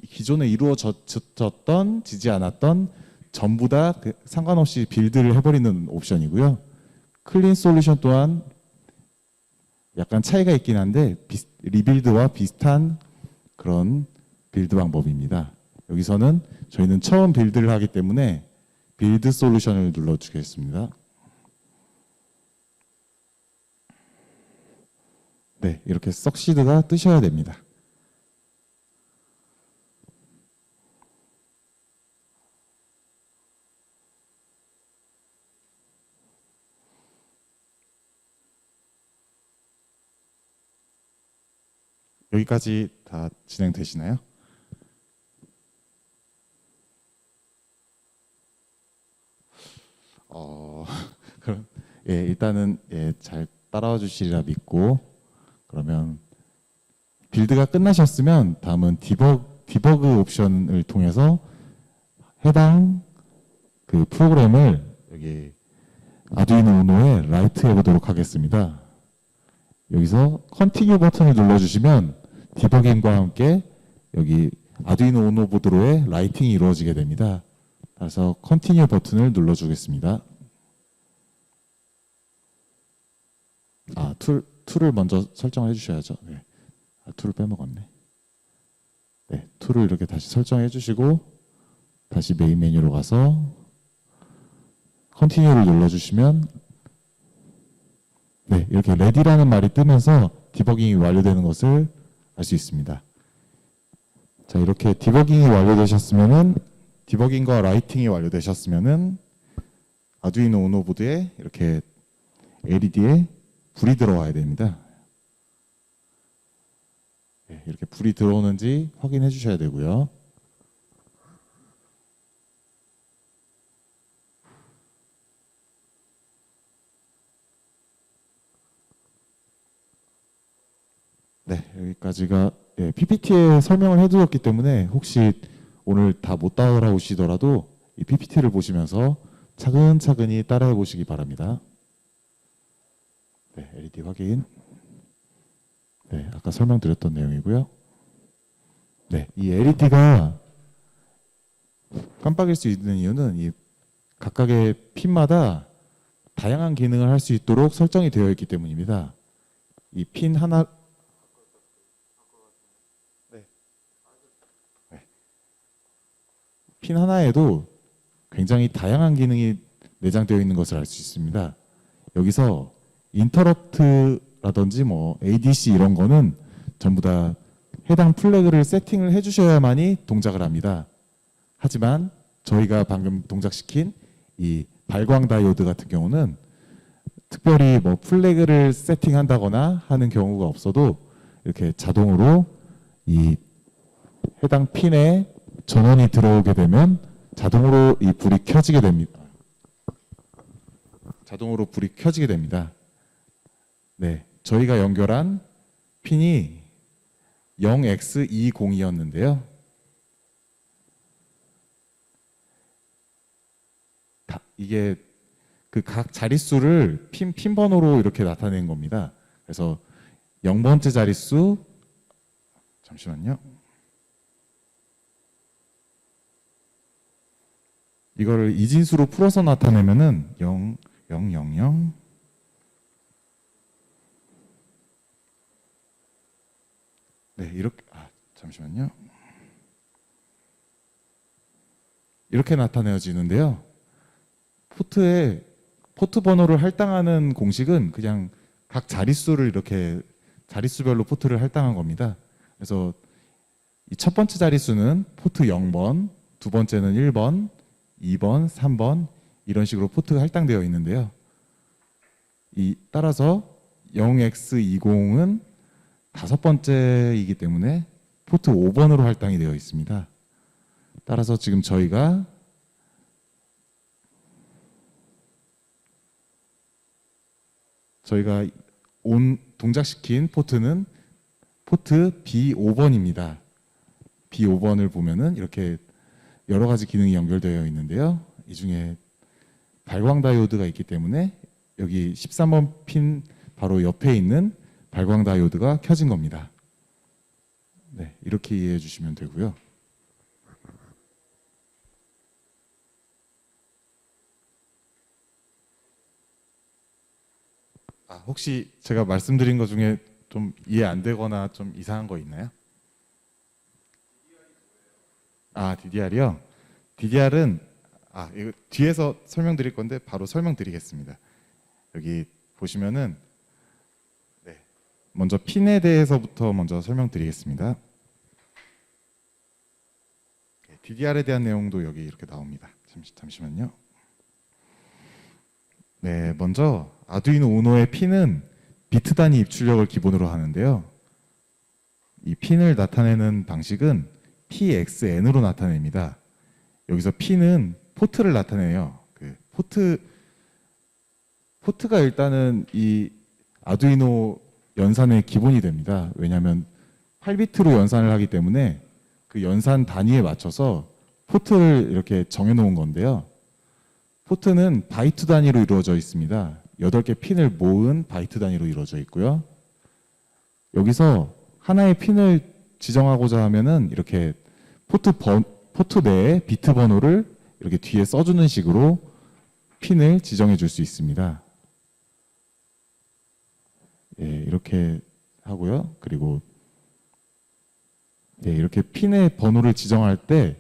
기존에 이루어졌던 않았던 전부 다 상관없이 빌드를 해버리는 옵션이고요. 클린 솔루션 또한 약간 차이가 있긴 한데 리빌드와 비슷한 그런 빌드 방법입니다. 여기서는 저희는 처음 빌드를 하기 때문에 빌드 솔루션을 눌러주겠습니다. 네, 이렇게 석시드가 뜨셔야 됩니다. 여기까지 다 진행되시나요? 그럼 일단은 잘 따라와 주시리라 믿고, 그러면 빌드가 끝나셨으면 다음은 디버그 옵션을 통해서 해당 그 프로그램을 여기 아두이노 우노에 라이트 해보도록 하겠습니다. 여기서 컨티뉴 버튼을 눌러주시면 디버깅과 함께 여기 아두이노 우노 보드로의 라이팅이 이루어지게 됩니다. 그래서 컨티뉴 버튼을 눌러주겠습니다. 툴을 먼저 설정해 주셔야죠. 네. 툴을 빼먹었네. 네, 툴을 이렇게 다시 설정해 주시고 다시 메인 메뉴로 가서 컨티뉴를 눌러주시면 네, 이렇게 레디라는 말이 뜨면서 디버깅이 완료되는 것을 알 수 있습니다. 자, 이렇게 디버깅이 완료되셨으면은 디버깅과 라이팅이 완료되셨으면은 아두이노 우노 보드에 이렇게 LED에 불이 들어와야 됩니다. 네, 이렇게 불이 들어오는지 확인해 주셔야 되고요. 네, 여기까지가 PPT에 설명을 해드렸기 때문에 혹시 오늘 다 못 따라오시더라도 이 PPT를 보시면서 차근차근히 따라해 보시기 바랍니다. 네, LED 확인. 네, 아까 설명드렸던 내용이고요. 네, 이 LED가 깜빡일 수 있는 이유는 이 각각의 핀마다 다양한 기능을 할 수 있도록 설정이 되어 있기 때문입니다. 이 핀 하나 핀 하나에도 굉장히 다양한 기능이 내장되어 있는 것을 알 수 있습니다. 여기서 인터럽트라든지 뭐 ADC 이런 거는 전부 다 해당 플래그를 세팅을 해주셔야만이 동작을 합니다. 하지만 저희가 방금 동작시킨 이 발광 다이오드 같은 경우는 특별히 뭐 플래그를 세팅한다거나 하는 경우가 없어도 이렇게 자동으로 이 해당 핀에 전원이 들어오게 되면 자동으로 이 불이 켜지게 됩니다. 자동으로 불이 켜지게 됩니다. 네, 저희가 연결한 핀이 0x20이었는데요. 이게 그 각 자릿수를 핀 번호로 이렇게 나타낸 겁니다. 그래서 0번째 자릿수, 잠시만요. 이거를 이진수로 풀어서 나타내면은 0, 0, 0, 0. 네, 이렇게, 잠시만요. 이렇게 나타내어지는데요. 포트 번호를 할당하는 공식은 그냥 각 자릿수를 이렇게 자릿수별로 포트를 할당한 겁니다. 그래서 이 첫 번째 자릿수는 포트 0번, 두 번째는 1번, 2번, 3번 이런 식으로 포트가 할당되어 있는데요. 따라서 0x20은 다섯 번째이기 때문에 포트 5번으로 할당이 되어 있습니다. 따라서 지금 저희가 동작시킨 포트는 포트 B5번입니다. B5번을 보면은 이렇게 여러 가지 기능이 연결되어 있는데요. 이 중에 발광 다이오드가 있기 때문에 여기 13번 핀 바로 옆에 있는 발광 다이오드가 켜진 겁니다. 네, 이렇게 이해해 주시면 되고요. 혹시 제가 말씀드린 것 중에 좀 이해 안 되거나 좀 이상한 거 있나요? DDR이요? DDR은 이거 뒤에서 설명드릴 건데 바로 설명드리겠습니다. 여기 보시면은 먼저 핀에 대해서부터 먼저 설명드리겠습니다. DDR에 대한 내용도 여기 이렇게 나옵니다. 잠시만요. 네, 먼저 아두이노 우노의 핀은 비트 단위 입출력을 기본으로 하는데요. 이 핀을 나타내는 방식은 PXN으로 나타냅니다. 여기서 P는 포트를 나타내요. 그 포트가 일단은 이 아두이노 연산의 기본이 됩니다. 왜냐하면 8비트로 연산을 하기 때문에 그 연산 단위에 맞춰서 포트를 이렇게 정해 놓은 건데요. 포트는 바이트 단위로 이루어져 있습니다. 8개 핀을 모은 바이트 단위로 이루어져 있고요. 여기서 하나의 핀을 지정하고자 하면은 이렇게 포트 내에 비트 번호를 이렇게 뒤에 써주는 식으로 핀을 지정해 줄 수 있습니다. 예, 이렇게 하고요. 그리고 이렇게 핀의 번호를 지정할 때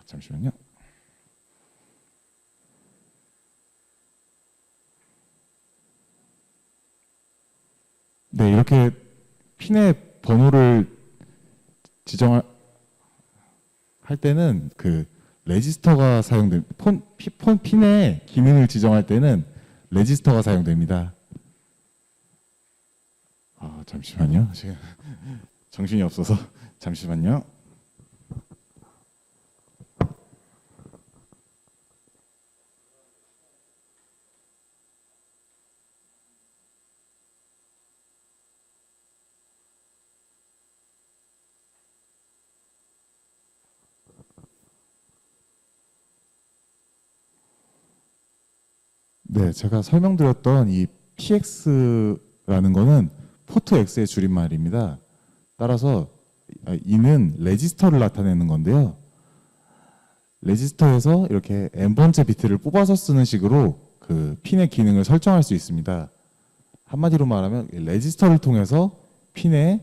잠시만요. 네, 이렇게 핀의 번호를 지정할 때는 그 레지스터가 사용됩니다. 핀의 기능을 지정할 때는 레지스터가 사용됩니다. 잠시만요. 지금 정신이 없어서 잠시만요. 네, 제가 설명드렸던 이 PX라는 거는 포트 X의 줄임말입니다. 따라서 이는 레지스터를 나타내는 건데요. 레지스터에서 이렇게 n번째 비트를 뽑아서 쓰는 식으로 그 핀의 기능을 설정할 수 있습니다. 한마디로 말하면 레지스터를 통해서 핀의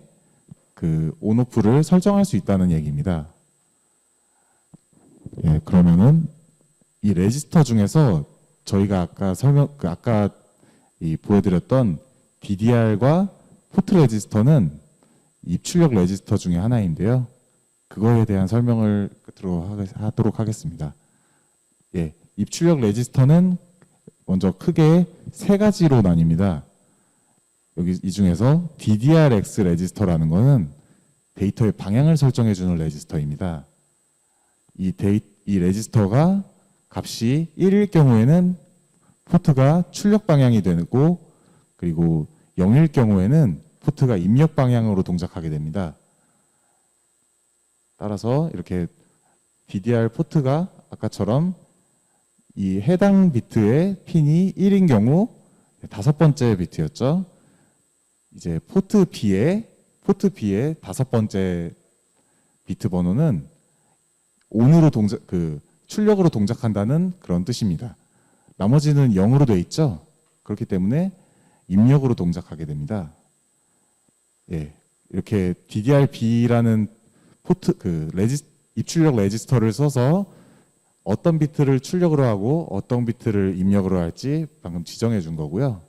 그 온오프를 설정할 수 있다는 얘기입니다. 예, 그러면은 이 레지스터 중에서 저희가 아까 보여드렸던 DDR과 포트 레지스터는 입출력 레지스터 중에 하나인데요. 그거에 대한 설명을 끝으로 하도록 하겠습니다. 예, 입출력 레지스터는 먼저 크게 세 가지로 나뉩니다. 여기 이 중에서 DDRX 레지스터라는 것은 데이터의 방향을 설정해 주는 레지스터입니다. 이 레지스터가 값이 1일 경우에는 포트가 출력 방향이 되고, 그리고 0일 경우에는 포트가 입력 방향으로 동작하게 됩니다. 따라서 이렇게 DDR 포트가 아까처럼 이 해당 비트의 핀이 1인 경우 5번째 비트였죠. 이제 포트 B의 5번째 비트 번호는 온으로 출력으로 동작한다는 그런 뜻입니다. 나머지는 0으로 돼 있죠. 그렇기 때문에 입력으로 동작하게 됩니다. 예, 이렇게 DDR-B라는 입출력 레지스터를 써서 어떤 비트를 출력으로 하고 어떤 비트를 입력으로 할지 방금 지정해 준 거고요.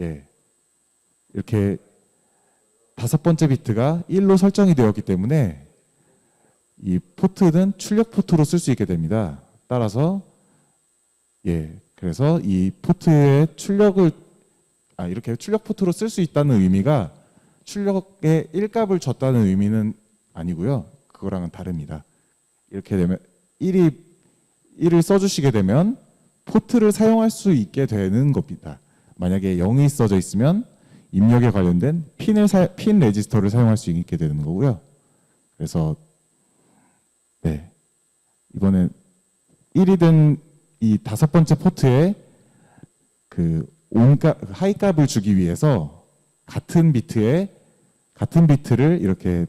예, 이렇게 5번째 비트가 1로 설정이 되었기 때문에 이 포트는 출력 포트로 쓸 수 있게 됩니다. 따라서 그래서 이 포트의 이렇게 출력 포트로 쓸 수 있다는 의미가 출력의 1값을 줬다는 의미는 아니고요. 그거랑은 다릅니다. 이렇게 되면 1을 써주시게 되면 포트를 사용할 수 있게 되는 겁니다. 만약에 0이 써져 있으면 입력에 관련된 핀 레지스터를 사용할 수 있게 되는 거고요. 그래서 이번엔 1이 된 이 5번째 포트에 하이 값을 주기 위해서 같은 비트를 이렇게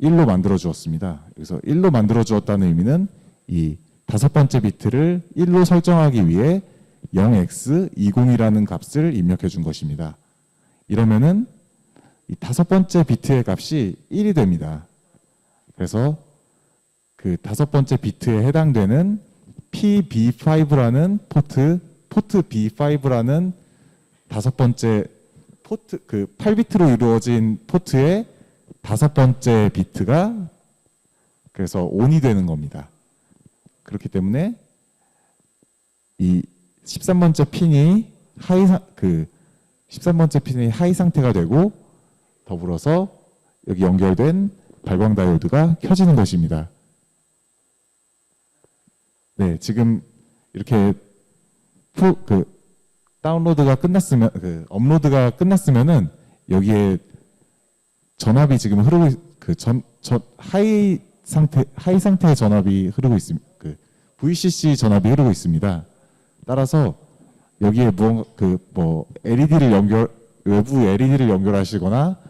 1로 만들어 주었습니다. 그래서 1로 만들어 주었다는 의미는 이 5번째 비트를 1로 설정하기 위해 0x20이라는 값을 입력해 준 것입니다. 이러면은 이 5번째 비트의 값이 1이 됩니다. 그래서 그 5번째 비트에 해당되는 PB5라는 포트 B5라는 5번째 포트 8비트로 이루어진 포트의 5번째 비트가 그래서 ON이 되는 겁니다. 그렇기 때문에 이 13번째 핀이 하이 상태가 되고, 더불어서 여기 연결된 발광 다이오드가 켜지는 것입니다. 네, 지금 이렇게 다운로드가 끝났으면 업로드가 끝났으면은 여기에 전압이 지금 하이 상태의 전압이 흐르고 있습니다. VCC 전압이 흐르고 있습니다. 따라서 여기에 외부 LED를 연결하시거나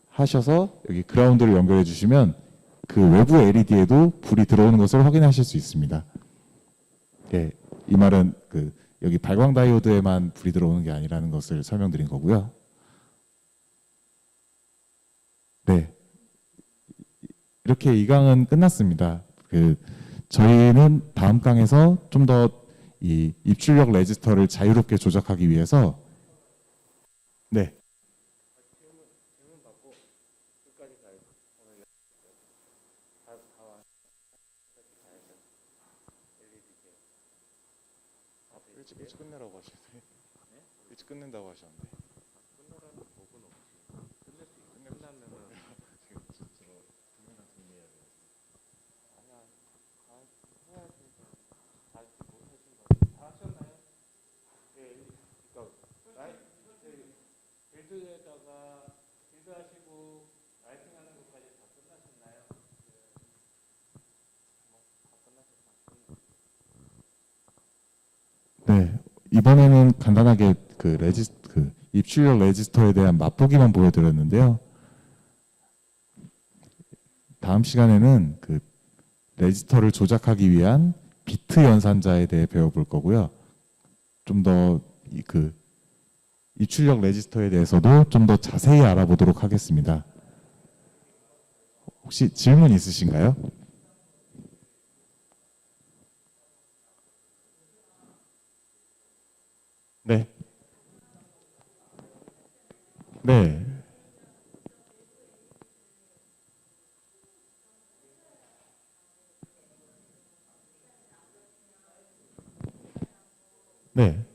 하셔서 여기 그라운드를 연결해 주시면 그 외부 LED에도 불이 들어오는 것을 확인하실 수 있습니다. 예, 이 말은 여기 발광 다이오드에만 불이 들어오는 게 아니라는 것을 설명드린 거고요. 네, 이렇게 이 강은 끝났습니다. 저희는 다음 강에서 좀 더 이 입출력 레지스터를 자유롭게 조작하기 위해서 일찍 끝내라고 하셨는데 일찍 끝낸다고 하셨는데 끝내라는 법은 없지. 끝나면은 지금 분명한 정리해야 돼요. 아니야, 해야지. 다 못하신 거 다 하셨나요? 예, 그러니까 빌드에다가 빌드하시고 라이팅하는 것까지 다 끝나셨나요? 네, 이번에는 간단하게 입출력 레지스터에 대한 맛보기만 보여드렸는데요. 다음 시간에는 레지스터를 조작하기 위한 비트 연산자에 대해 배워볼 거고요. 좀 더 그 입출력 레지스터에 대해서도 좀 더 자세히 알아보도록 하겠습니다. 혹시 질문 있으신가요? 네. 네. 네.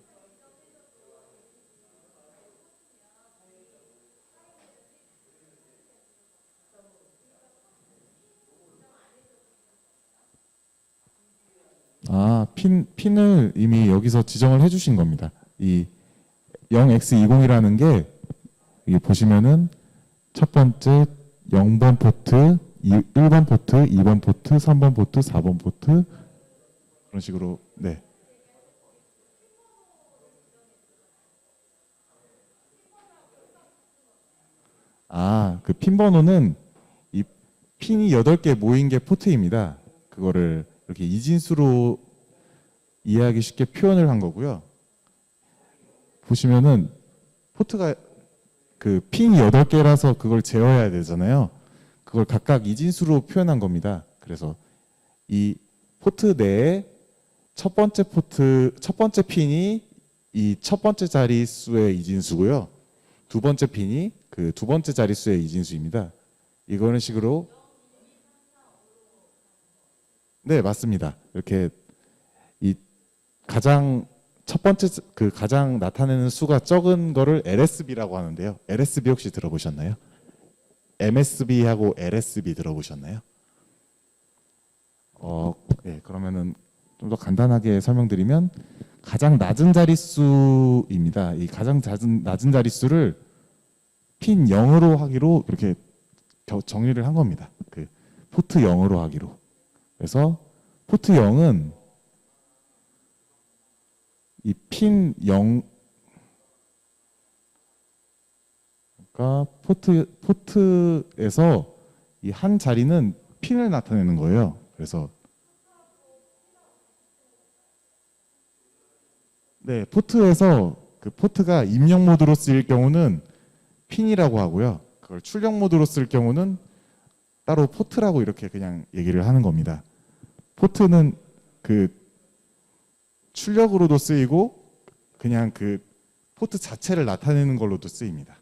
핀을 이미 여기서 지정을 해주신 겁니다. 이 0x20이라는 게 여기 보시면은 첫 번째 0번 포트, 1번 포트, 2번 포트, 3번 포트, 4번 포트 그런 식으로 네. 그 핀 번호는 이 핀이 8개 모인 게 포트입니다. 그거를 이렇게 이진수로 이해하기 쉽게 표현을 한 거고요. 보시면은 포트가 그 핀이 8개라서 그걸 제어해야 되잖아요. 그걸 각각 이진수로 표현한 겁니다. 그래서 이 포트 내에 첫 번째 핀이 이 첫 번째 자릿수의 이진수고요. 두 번째 핀이 그 두 번째 자릿수의 이진수입니다. 이거는 식으로 네, 맞습니다. 이렇게 이 가장 첫 번째 그 가장 나타내는 수가 적은 거를 LSB라고 하는데요. LSB 혹시 들어보셨나요? MSB하고 LSB 들어보셨나요? 네, 그러면은 좀 더 간단하게 설명드리면 가장 낮은 자릿수입니다. 이 가장 낮은 자릿수를 핀 0으로 하기로 이렇게 정리를 한 겁니다. 그 포트 0으로 하기로. 그래서 포트 0은 이 핀 0, 그러니까 포트에서 이 한 자리는 핀을 나타내는 거예요. 그래서 네, 포트에서 그 포트가 입력 모드로 쓰일 경우는 핀이라고 하고요. 그걸 출력 모드로 쓸 경우는 따로 포트라고 이렇게 그냥 얘기를 하는 겁니다. 포트는 그 출력으로도 쓰이고 그냥 그 포트 자체를 나타내는 걸로도 쓰입니다.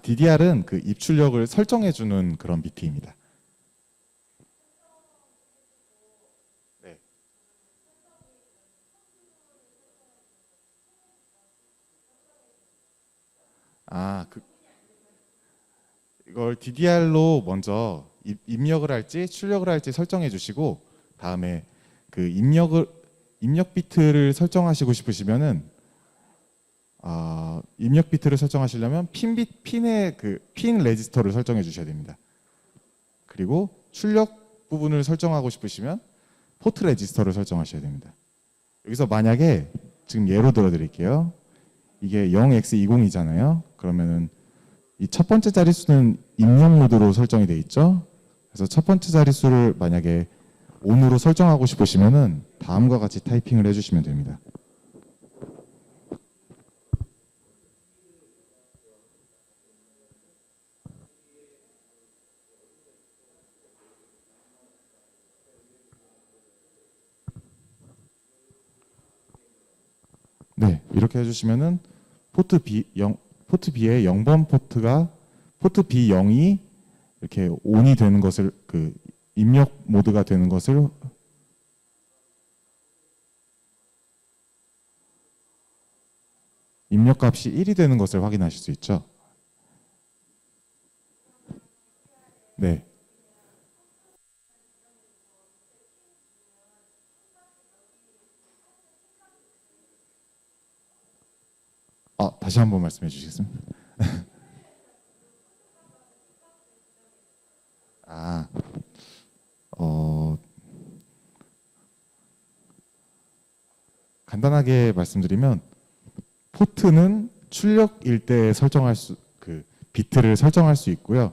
DDR은 그 입출력을 설정해 주는 그런 비트입니다. 네. 이걸 DDR로 먼저 입력을 할지 출력을 할지 설정해 주시고 다음에 그 입력 비트를 설정하시고 싶으시면은 입력 비트를 설정하시려면 핀의 그 핀 레지스터를 설정해 주셔야 됩니다. 그리고 출력 부분을 설정하고 싶으시면 포트 레지스터를 설정하셔야 됩니다. 여기서 만약에 지금 예로 들어 드릴게요. 이게 0x20이잖아요. 그러면은 이 첫 번째 자릿수는 입력 모드로 설정이 돼 있죠. 그래서 첫 번째 자릿수를 만약에 ON으로 설정하고 싶으시면은 다음과 같이 타이핑을 해주시면 됩니다. 네, 이렇게 해주시면은 포트 B의 0번 포트 B0이 이렇게 ON이 되는 것을 그 입력 모드가 되는 것을 입력 값이 1이 되는 것을 확인하실 수 있죠. 네. 다시 한번 말씀해 주시겠습니까? 아, 어, 간단하게 말씀드리면 포트는 출력일 때 설정할 수, 그 비트를 설정할 수 있고요.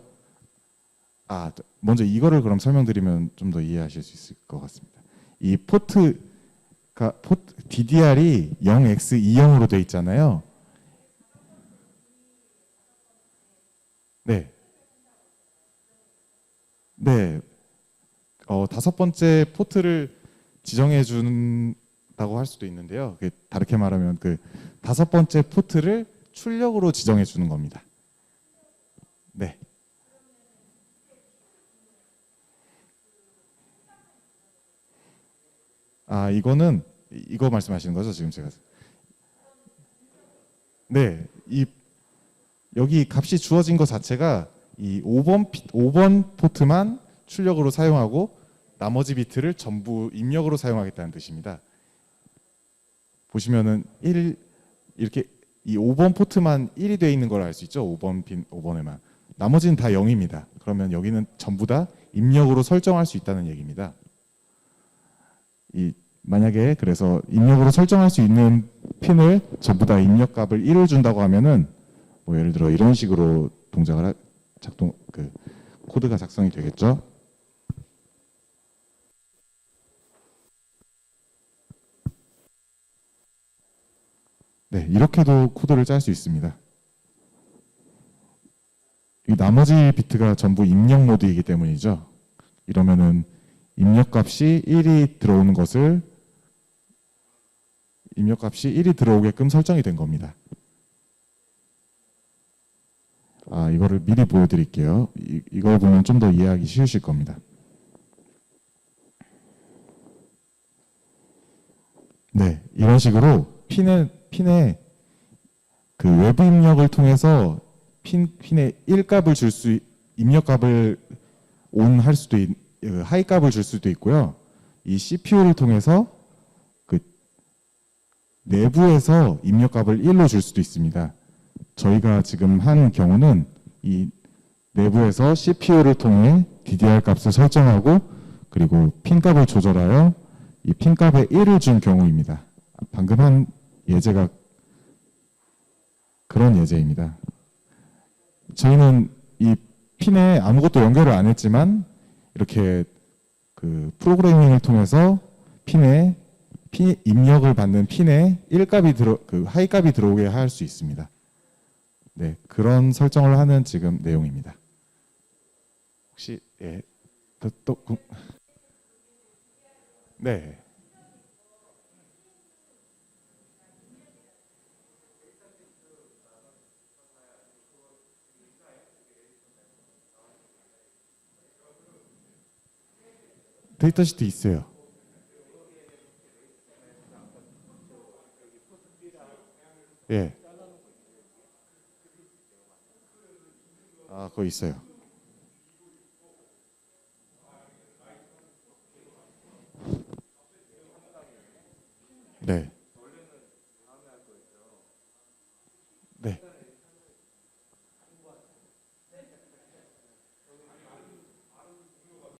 먼저 이거를 그럼 설명드리면 좀 더 이해하실 수 있을 것 같습니다. 이 DDR이 0x20으로 돼 있잖아요. 네, 네. 다섯 번째 포트를 지정해 준다고 할 수도 있는데요. 다르게 말하면 그 다섯 번째 포트를 출력으로 지정해 주는 겁니다. 네. 이거는 이거 말씀하시는 거죠, 지금 제가. 네. 여기 값이 주어진 것 자체가 이 5번 포트만 출력으로 사용하고 나머지 비트를 전부 입력으로 사용하겠다는 뜻입니다. 보시면은 이렇게 이 5번 포트만 1이 되어 있는 걸 알 수 있죠. 5번에만. 나머지는 다 0입니다. 그러면 여기는 전부 다 입력으로 설정할 수 있다는 얘기입니다. 만약에 그래서 입력으로 설정할 수 있는 핀을 전부 다 입력값을 1을 준다고 하면은 뭐 예를 들어 이런 식으로 동작을 코드가 작성이 되겠죠. 네, 이렇게도 코드를 짤 수 있습니다. 이 나머지 비트가 전부 입력 모드이기 때문이죠. 이러면은 입력값이 1이 들어오는 것을 입력값이 1이 들어오게끔 설정이 된 겁니다. 이거를 미리 보여드릴게요. 이걸 보면 좀 더 이해하기 쉬우실 겁니다. 네, 이런 식으로 핀에 그 외부 입력을 통해서 핀에 1값을 입력값을 온 할 수도 하이 값을 줄 수도 있고요. 이 CPU를 통해서 그 내부에서 입력값을 1로 줄 수도 있습니다. 저희가 지금 한 경우는 이 내부에서 CPU를 통해 DDR 값을 설정하고 그리고 핀 값을 조절하여 이 핀 값에 1을 준 경우입니다. 방금 한 예제가 그런 예제입니다. 저희는 이 핀에 아무것도 연결을 안 했지만 이렇게 그 프로그래밍을 통해서 핀 입력을 받는 핀에 1값이 하이 값이 들어오게 할 수 있습니다. 네, 그런 설정을 하는 지금 내용입니다. 혹시 네. 데이터 시트 있어요. 예. 그거 있어요.